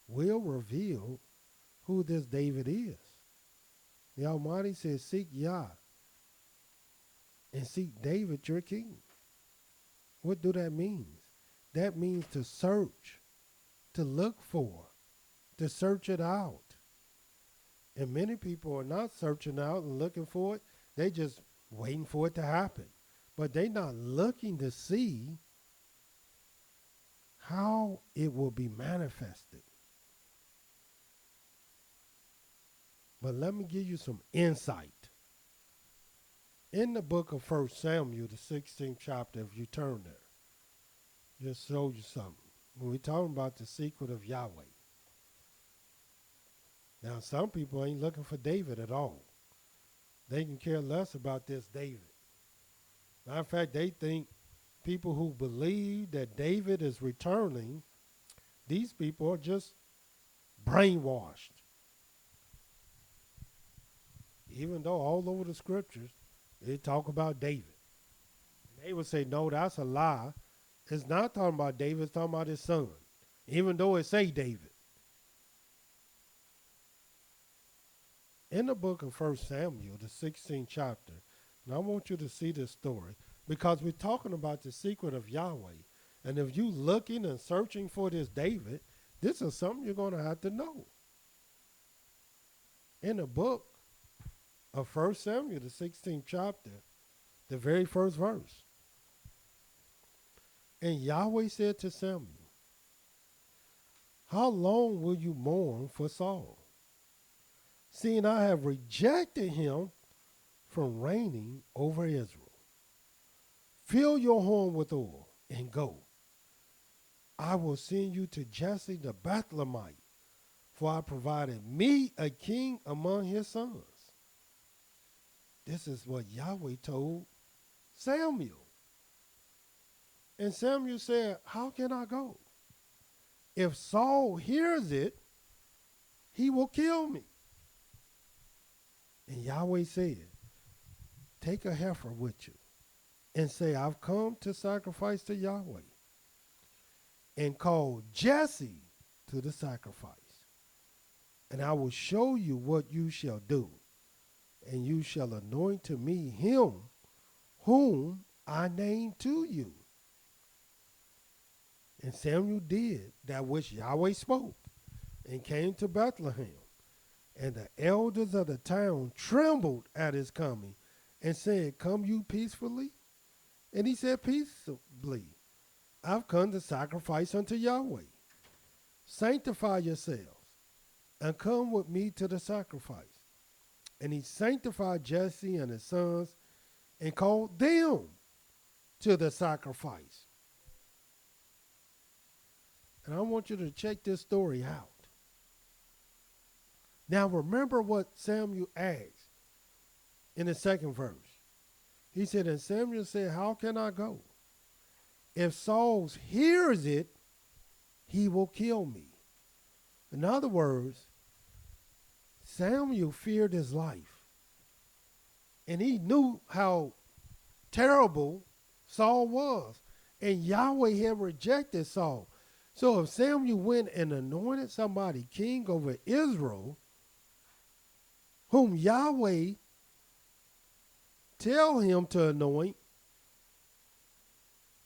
will reveal who this David is. The Almighty says, seek Yah and seek David your king. What do that mean? That means to search, to look for, to search it out. And many people are not searching out and looking for it. They just waiting for it to happen. But they're not looking to see how it will be manifested. But let me give you some insight. In the book of 1 Samuel, the 16th chapter, if you turn there, just show you something. When we're talking about the secret of Yahweh. Now, some people ain't looking for David at all. They can care less about this David. Matter of fact, they think people who believe that David is returning, these people are just brainwashed. Even though all over the scriptures, they talk about David. And they would say, no, that's a lie. It's not talking about David, it's talking about his son. Even though it say David. In the book of 1 Samuel, the 16th chapter, And I want you to see this story because we're talking about the secret of Yahweh. And if you looking and searching for this David, this is something you're going to have to know. In the book of 1 Samuel, the 16th chapter, the very first verse. And Yahweh said to Samuel, how long will you mourn for Saul, seeing I have rejected him from reigning over Israel? Fill your horn with oil and go. I will send you to Jesse the Bethlehemite, for I provided me a king among his sons. This is what Yahweh told Samuel. And Samuel said, how can I go? If Saul hears it, he will kill me. And Yahweh said, take a heifer with you and say, I've come to sacrifice to Yahweh. And call Jesse to the sacrifice. And I will show you what you shall do. And you shall anoint to me him whom I name to you. And Samuel did that which Yahweh spoke, and came to Bethlehem. And the elders of the town trembled at his coming, and said, come you peacefully? And he said, peaceably. I've come to sacrifice unto Yahweh. Sanctify yourselves, and come with me to the sacrifice. And he sanctified Jesse and his sons, and called them to the sacrifice. And I want you to check this story out. Now remember what Samuel asked in the second verse. He said, and Samuel said, how can I go? If Saul hears it, he will kill me. In other words, Samuel feared his life. And he knew how terrible Saul was. And Yahweh had rejected Saul. So if Samuel went and anointed somebody king over Israel, whom Yahweh tell him to anoint,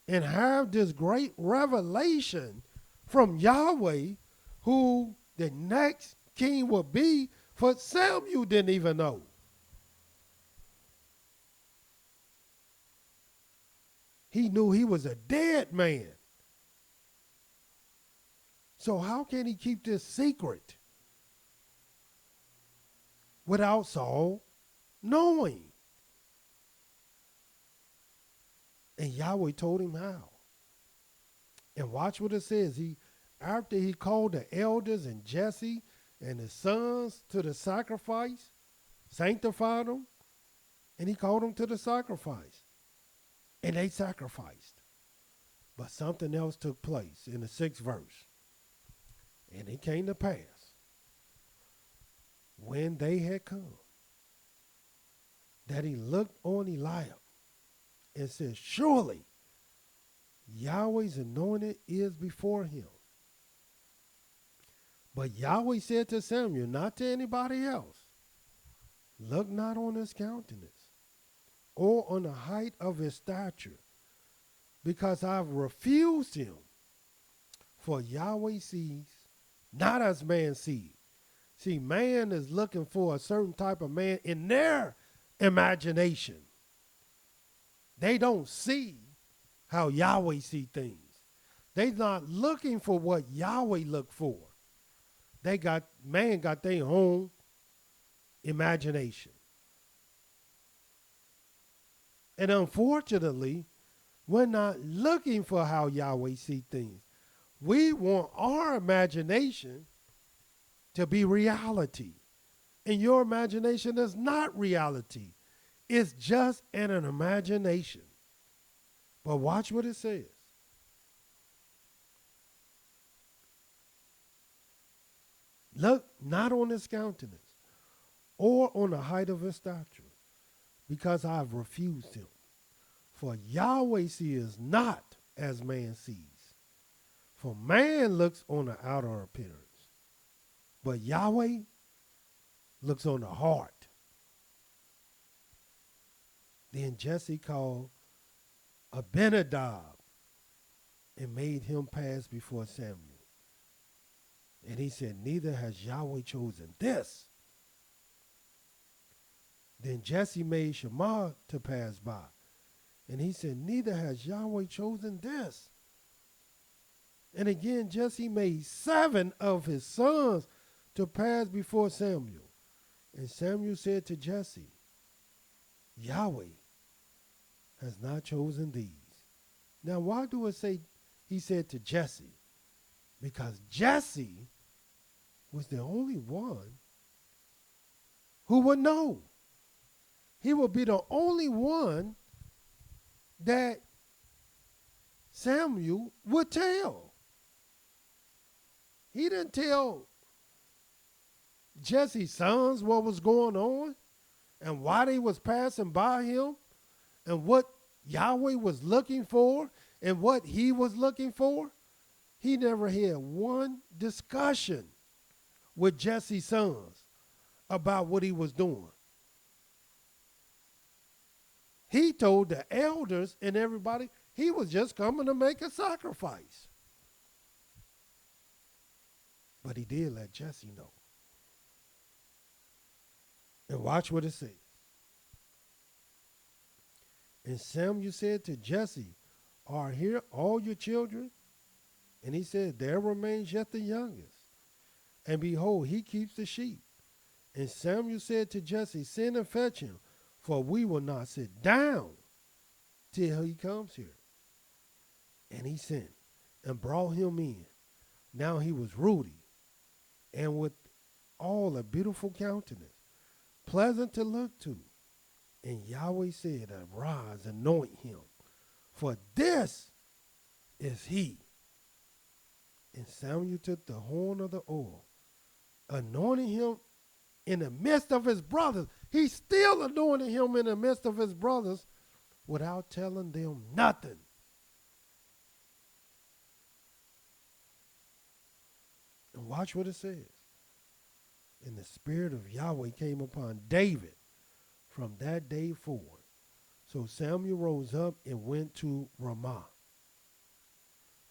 and have this great revelation from Yahweh who the next king would be, for Samuel didn't even know. He knew he was a dead man. So how can he keep this secret without Saul knowing? And Yahweh told him how. And watch what it says. After he called the elders and Jesse and his sons to the sacrifice, sanctified them, and he called them to the sacrifice. And they sacrificed. But something else took place in the 6th verse. And it came to pass, when they had come, that he looked on Eliab and said, surely Yahweh's anointed is before him. But Yahweh said to Samuel, not to anybody else, look not on his countenance or on the height of his stature, because I've refused him. For Yahweh sees not as man sees. See, man is looking for a certain type of man in their imagination. They don't see how Yahweh see things. They're not looking for what Yahweh look for. Man got their own imagination. And unfortunately, we're not looking for how Yahweh see things. We want our imagination to be reality. And your imagination is not reality. It's just an imagination. But watch what it says. Look not on his countenance or on the height of his stature, because I have refused him. For Yahweh sees not as man sees. For man looks on the outer appearance, but Yahweh looks on the heart. Then Jesse called Abinadab and made him pass before Samuel. And he said, neither has Yahweh chosen this. Then Jesse made Shammah to pass by. And he said, neither has Yahweh chosen this. And again, Jesse made 7 of his sons to pass before Samuel. And Samuel said to Jesse, Yahweh has not chosen these. Now, why do it say he said to Jesse? Because Jesse was the only one who would know. He would be the only one that Samuel would tell. He didn't tell Jesse's sons what was going on and why they was passing by him and what Yahweh was looking for and what he was looking for. He never had one discussion with Jesse's sons about what he was doing. He told the elders and everybody he was just coming to make a sacrifice. But he did let Jesse know. And watch what it says. And Samuel said to Jesse, are here all your children? And he said, there remains yet the youngest. And behold, he keeps the sheep. And Samuel said to Jesse, send and fetch him, for we will not sit down till he comes here. And he sent and brought him in. Now he was ruddy and with all a beautiful countenance, pleasant to look to. And Yahweh said, arise, anoint him, for this is he. And Samuel took the horn of the oil, anointing him in the midst of his brothers. He still anointed him in the midst of his brothers without telling them nothing. And watch what it says. And the spirit of Yahweh came upon David from that day forward. So Samuel rose up and went to Ramah.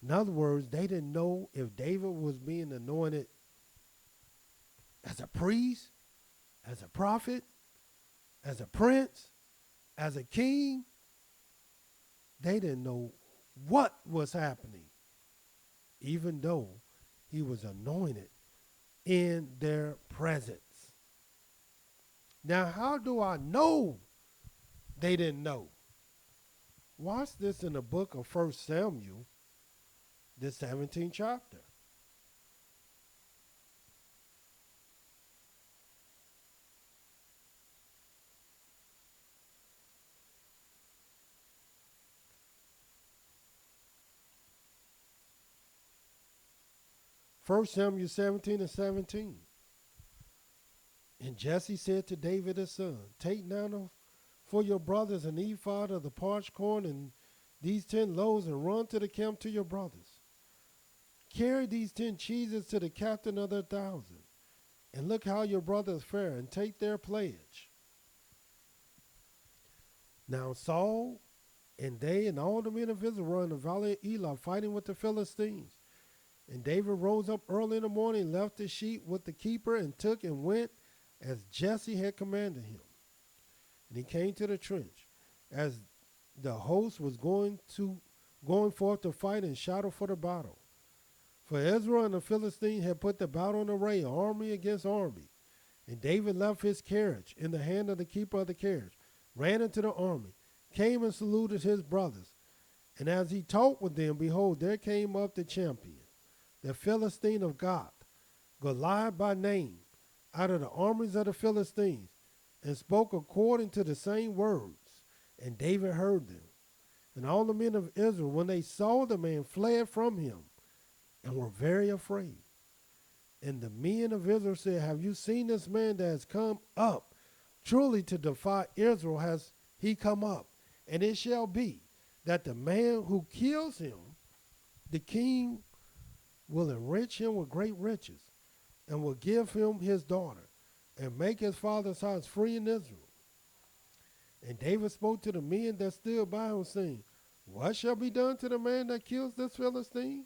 In other words, they didn't know if David was being anointed as a priest, as a prophet, as a prince, as a king. They didn't know what was happening, even though he was anointed in their presence. Now, how do I know they didn't know? Watch this in the book of 1 Samuel, the 17th chapter. First Samuel 17:17. And Jesse said to David his son, take now for your brothers an ephod of the parched corn and these 10 loaves, and run to the camp to your brothers. Carry these 10 cheeses to the captain of their 1,000, and look how your brothers fare, and take their pledge. Now Saul and they and all the men of Israel were in the valley of Elah fighting with the Philistines. And David rose up early in the morning, left the sheep with the keeper, and took and went as Jesse had commanded him. And he came to the trench as the host was going forth to fight and shouted for the battle. For Israel and the Philistines had put the battle in array, army against army. And David left his carriage in the hand of the keeper of the carriage, ran into the army, came and saluted his brothers. And as he talked with them, behold, there came up the champion, the Philistine of Gath, Goliath by name, out of the armies of the Philistines, and spoke according to the same words. And David heard them. And all the men of Israel, when they saw the man, fled from him and were very afraid. And the men of Israel said, have you seen this man that has come up? Truly to defy Israel has he come up. And it shall be that the man who kills him, the king will enrich him with great riches, and will give him his daughter, and make his father's house free in Israel. And David spoke to the men that stood by him, saying, what shall be done to the man that kills this Philistine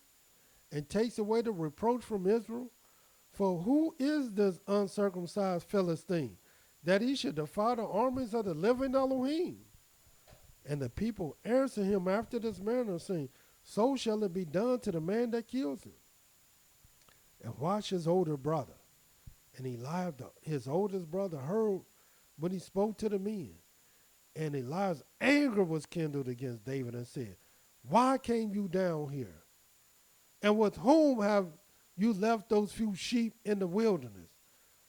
and takes away the reproach from Israel? For who is this uncircumcised Philistine, that he should defy the armies of the living Elohim? And the people answered him after this manner, saying, so shall it be done to the man that kills him. And watch his older brother. And Eliab, his oldest brother, heard when he spoke to the men. And Eliab's anger was kindled against David and said, why came you down here? And with whom have you left those few sheep in the wilderness?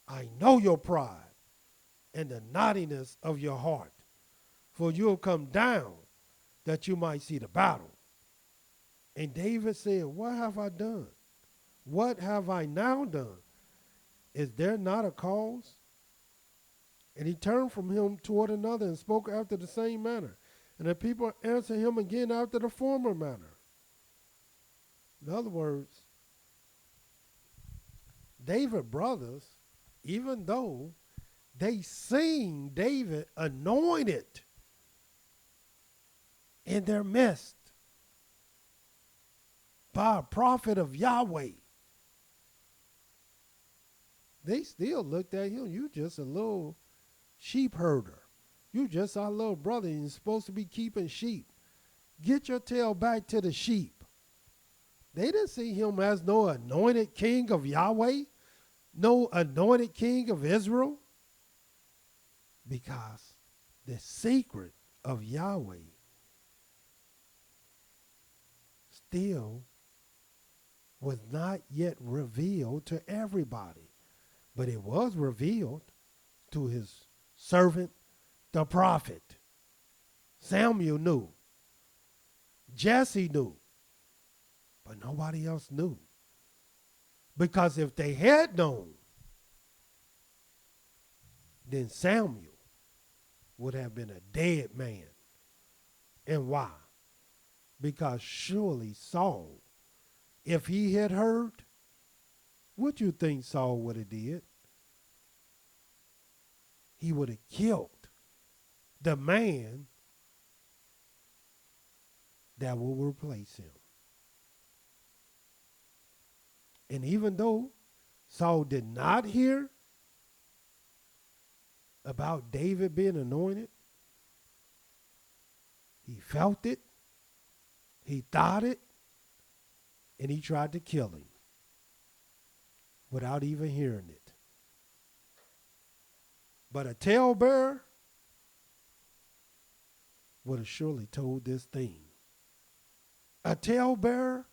I know your pride and the naughtiness of your heart, for you have come down that you might see the battle. And David said, what have I done? What have I now done? Is there not a cause? And he turned from him toward another and spoke after the same manner. And the people answered him again after the former manner. In other words, David's brothers, even though they seen David anointed in their midst by a prophet of Yahweh, they still looked at him. You just a little sheep herder. You just our little brother. You're supposed to be keeping sheep. Get your tail back to the sheep. They didn't see him as no anointed king of Yahweh, no anointed king of Israel, because the secret of Yahweh still was not yet revealed to everybody. But it was revealed to his servant, the prophet. Samuel knew. Jesse knew. But nobody else knew. Because if they had known, then Samuel would have been a dead man. And why? Because surely Saul, if he had heard, what you think Saul would have did? He would have killed the man that will replace him. And even though Saul did not hear about David being anointed, he felt it, he thought it, and he tried to kill him without even hearing it. But a talebearer would have surely told this thing. A talebearer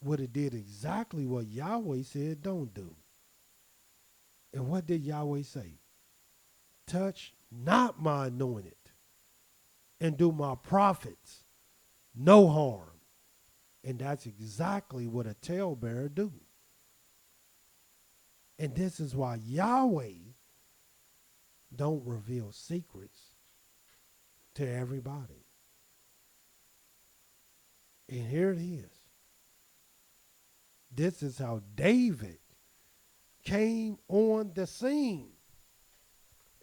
would have did exactly what Yahweh said don't do. And what did Yahweh say? Touch not my anointed and do my prophets no harm. And that's exactly what a talebearer do. And this is why Yahweh don't reveal secrets to everybody. And here it is. This is how David came on the scene.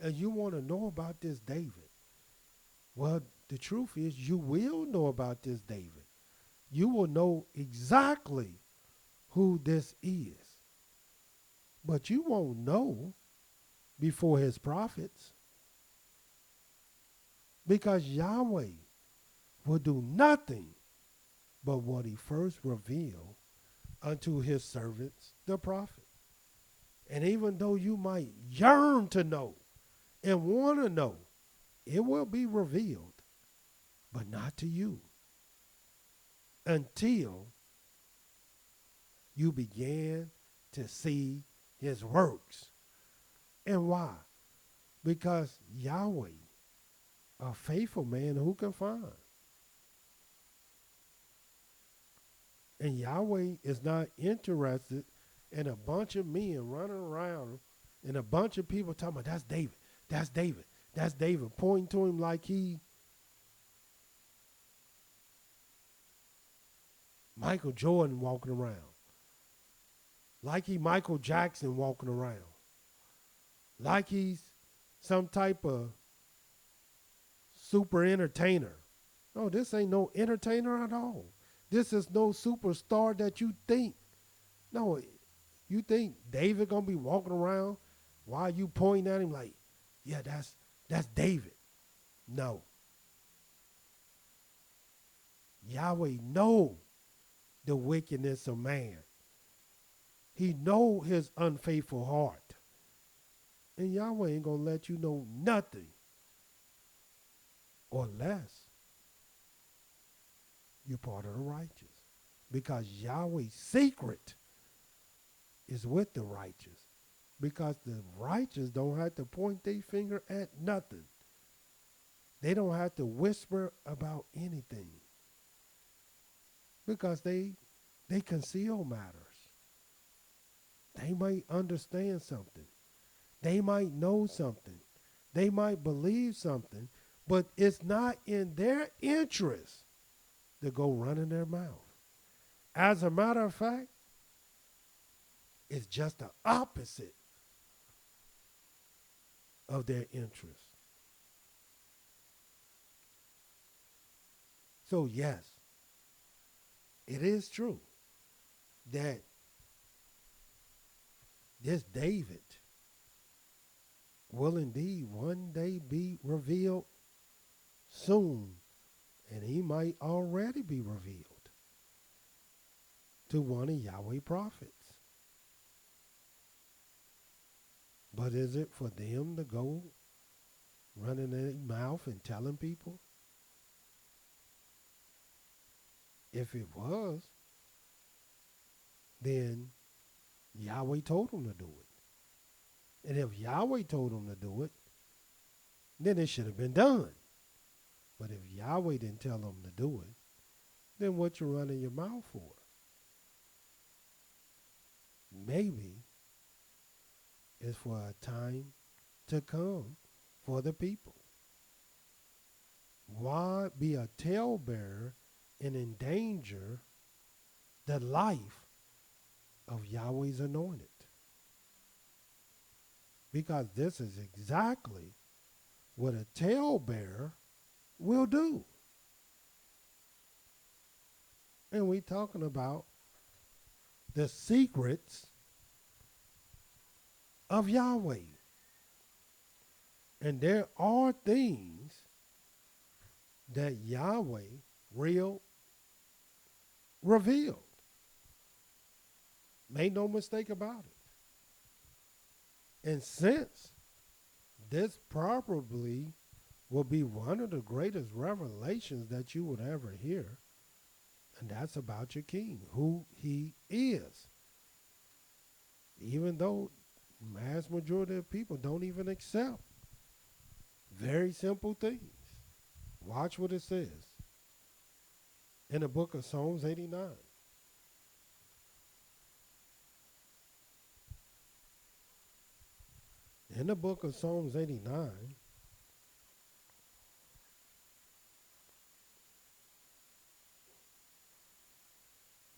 And you want to know about this David. Well, the truth is you will know about this David. You will know exactly who this is. But you won't know before his prophets. Because Yahweh will do nothing but what he first revealed unto his servants, the prophet. And even though you might yearn to know and want to know, it will be revealed, but not to you until you began to see his works. And why? Because Yahweh, a faithful man who can find. And Yahweh is not interested in a bunch of men running around and a bunch of people talking about, that's David, that's David, that's David, pointing to him like he Michael Jordan walking around. Like he Michael Jackson walking around. like he's some type of super entertainer. No, this ain't no entertainer at all. This is no superstar that you think. No, you think David gonna be walking around while you pointing at him like, yeah, that's David. No. Yahweh know the wickedness of man. He know his unfaithful heart. And Yahweh ain't gonna let you know nothing or less you're part of the righteous. Because Yahweh's secret is with the righteous. Because the righteous don't have to point their finger at nothing. They don't have to whisper about anything. Because they conceal matters. They might understand something. They might know something. They might believe something, but it's not in their interest to go running their mouth. As a matter of fact, it's just the opposite of their interest. So yes, it is true that this David will indeed one day be revealed soon, and he might already be revealed to one of Yahweh prophets. But is it for them to go running their mouth and telling people? If it was, then Yahweh told them to do it. And if Yahweh told them to do it, then it should have been done. But if Yahweh didn't tell them to do it, then what you running your mouth for? Maybe it's for a time to come for the people. Why be a talebearer and endanger the life of Yahweh's anointed? Because this is exactly what a talebearer will do. And we're talking about the secrets of Yahweh. And there are things that Yahweh revealed. Make no mistake about it. And since this probably will be one of the greatest revelations that you would ever hear, and that's about your king, who he is. Even though mass majority of people don't even accept very simple things. Watch what it says in the book of Psalms 89. In the book of Psalms 89,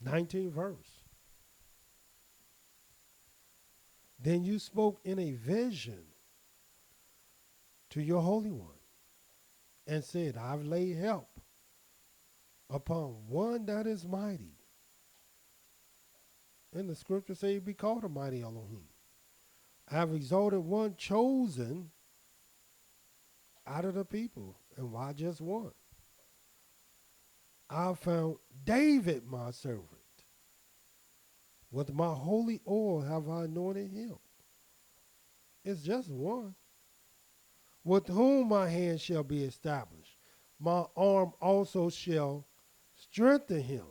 '19th verse. Then you spoke in a vision to your Holy One and said, I've laid help upon one that is mighty. And the scripture says he be called a mighty Elohim. I have exalted one chosen out of the people. And why just one? I found David my servant. With my holy oil have I anointed him. It's just one. With whom my hand shall be established. My arm also shall strengthen him.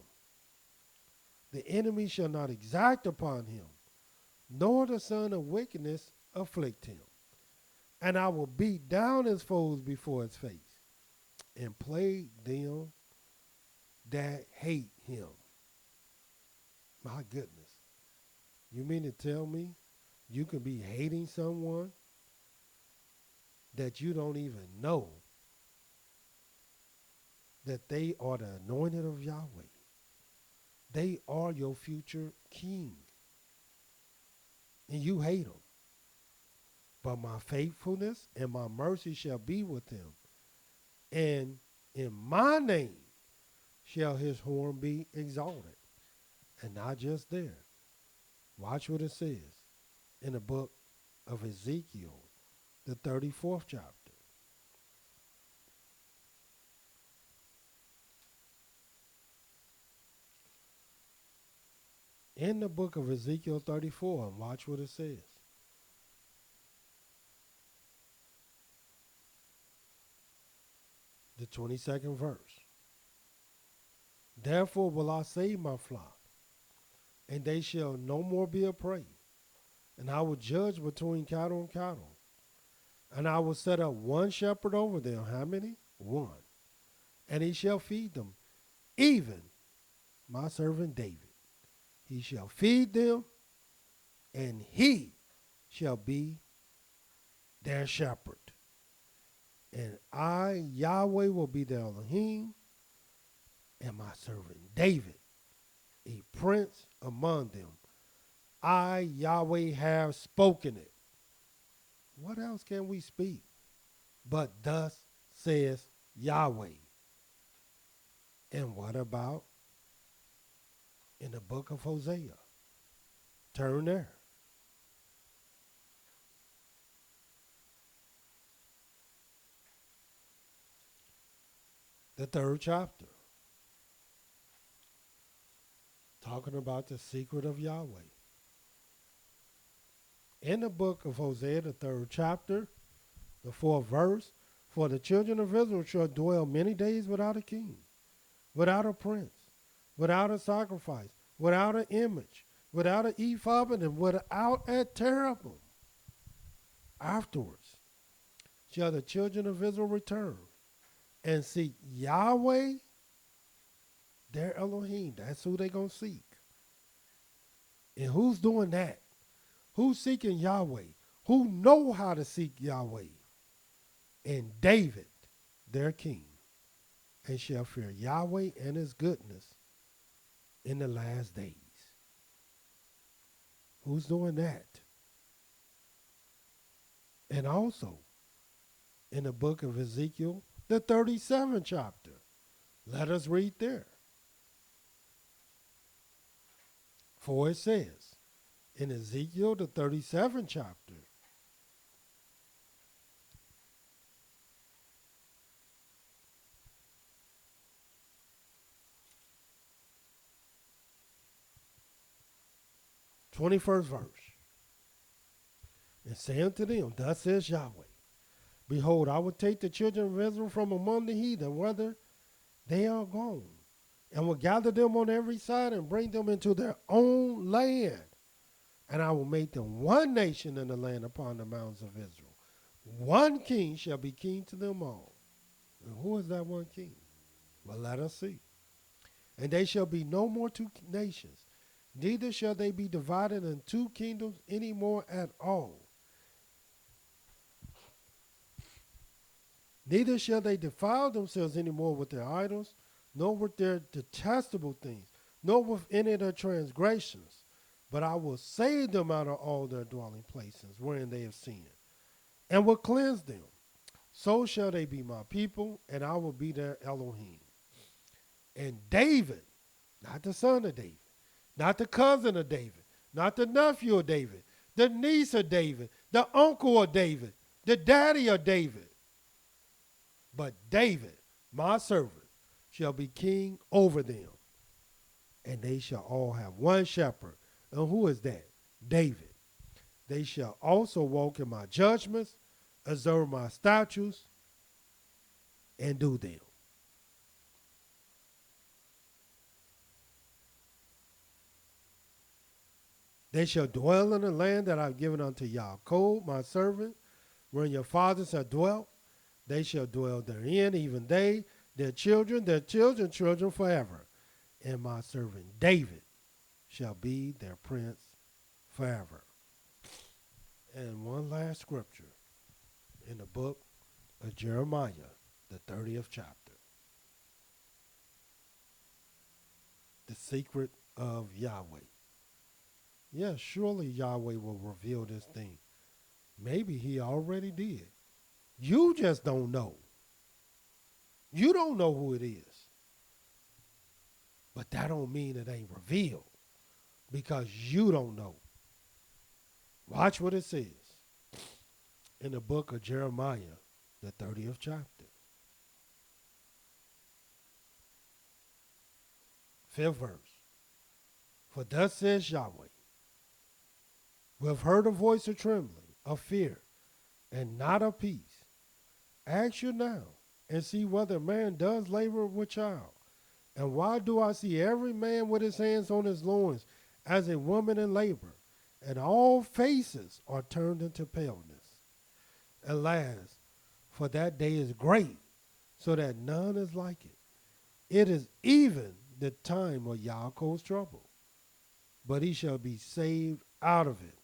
The enemy shall not exact upon him, nor the son of wickedness afflict him. And I will beat down his foes before his face, and plague them that hate him. My goodness. You mean to tell me you can be hating someone that you don't even know that they are the anointed of Yahweh? They are your future king. And you hate them. But my faithfulness and my mercy shall be with him. And in my name shall his horn be exalted. And not just there. Watch what it says in the book of Ezekiel, the 34th chapter. In the book of Ezekiel 34, and watch what it says. The 22nd verse. Therefore will I save my flock, and they shall no more be a prey. And I will judge between cattle and cattle. And I will set up one shepherd over them. How many? One. And he shall feed them, even my servant David. He shall feed them, and he shall be their shepherd. And I, Yahweh, will be their Elohim, and my servant David, a prince among them. I, Yahweh, have spoken it. What else can we speak? But thus says Yahweh. And what about in the book of Hosea? Turn there. The 3rd chapter. Talking about the secret of Yahweh. In the book of Hosea, the 3rd chapter, the 4th verse, for the children of Israel shall dwell many days without a king, without a prince, without a sacrifice, without an image, without an ephod, and without a cherubim. Afterwards shall the children of Israel return and seek Yahweh, their Elohim. That's who they're going to seek. And who's doing that? Who's seeking Yahweh? Who know how to seek Yahweh? And David, their king, and shall fear Yahweh and his goodness in the last days. Who's doing that? And also, in the book of Ezekiel, the 37th chapter. Let us read there. For it says, in Ezekiel, the 37th chapter, '21st verse, and say unto them, thus says Yahweh, behold, I will take the children of Israel from among the heathen, whether they are gone, and will gather them on every side and bring them into their own land. And I will make them one nation in the land upon the mountains of Israel. One king shall be king to them all. And who is that one king? Well, let us see. And they shall be no more two nations, neither shall they be divided in two kingdoms any more at all. Neither shall they defile themselves any more with their idols, nor with their detestable things, nor with any of their transgressions. But I will save them out of all their dwelling places wherein they have sinned, and will cleanse them. So shall they be my people, and I will be their Elohim. And David, not the son of David, not the cousin of David, not the nephew of David, the niece of David, the uncle of David, the daddy of David, but David, my servant, shall be king over them. And they shall all have one shepherd. And who is that? David. They shall also walk in my judgments, observe my statutes, and do them. They shall dwell in the land that I have given unto Yaakov, my servant, wherein your fathers have dwelt. They shall dwell therein, even they, their children, children forever. And my servant David shall be their prince forever. And one last scripture in the book of Jeremiah, the 30th chapter. The secret of Yahweh. Yes, surely Yahweh will reveal this thing Maybe he already did. You just don't know. You don't know who it is. But that don't mean it ain't revealed because you don't know. Watch what it says in the book of Jeremiah, the 30th chapter. 5th verse. For thus says Yahweh, we have heard a voice of trembling, of fear, and not of peace. Ask you now, and see whether man does labor with child. And why do I see every man with his hands on his loins as a woman in labor, and all faces are turned into paleness? Alas, for that day is great, so that none is like it. It is even the time of Yaakov's trouble, but he shall be saved out of it.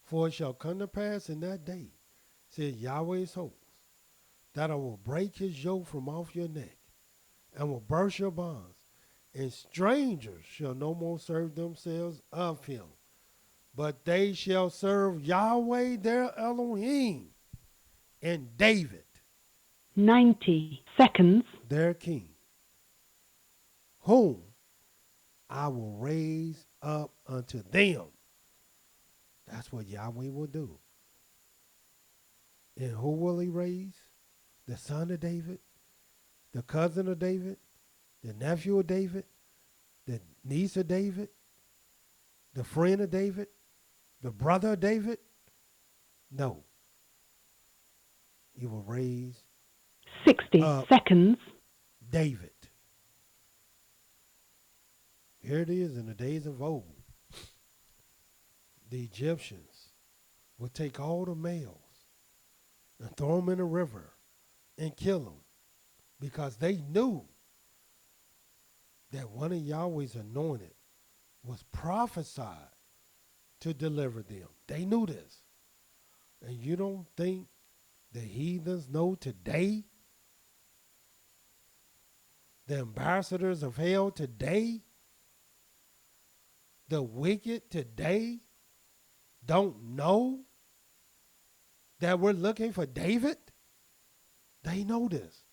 For it shall come to pass in that day, said Yahweh's host, that I will break his yoke from off your neck, and will burst your bonds, and strangers shall no more serve themselves of him, but they shall serve Yahweh their Elohim, and David, 90 seconds, their king, whom I will raise up unto them. That's what Yahweh will do. And who will he raise? The son of David, the cousin of David, the nephew of David, the niece of David, the friend of David, the brother of David? No. He will raise 60 seconds, David. Here it is in the days of old. The Egyptians would take all the males and throw them in a river and kill them because they knew that one of Yahweh's anointed was prophesied to deliver them. They knew this. And you don't think the heathens know today? The ambassadors of hell today? The wicked today don't know that we're looking for David? They know this.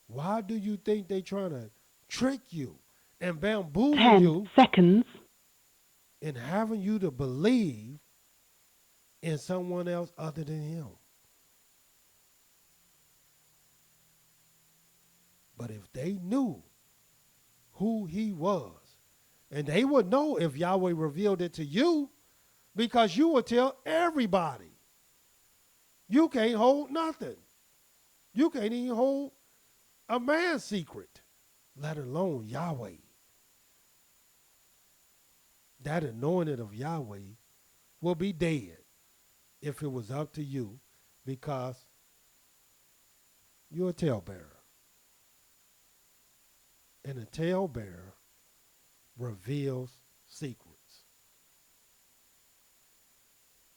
Why do you think they're trying to trick you and bamboozle 10 you seconds, and having you to believe in someone else other than him? But if they knew who he was, and they would know if Yahweh revealed it to you, because you would tell everybody. You can't hold nothing. You can't even hold a man's secret, let alone Yahweh. That anointed of Yahweh will be dead if it was up to you, because you're a talebearer. And a talebearer reveals secrets.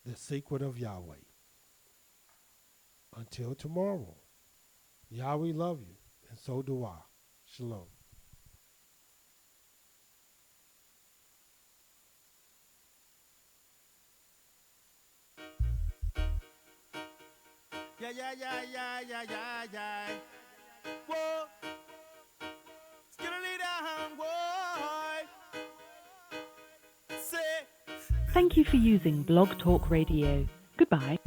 The secret of Yahweh. Until tomorrow, Yahweh love you, and so do I. Shalom. Yeah, yeah, yeah, yeah, yeah, yeah, yeah. Whoa. Skittle down, boy. Say. Thank you for using Blog Talk Radio. Goodbye.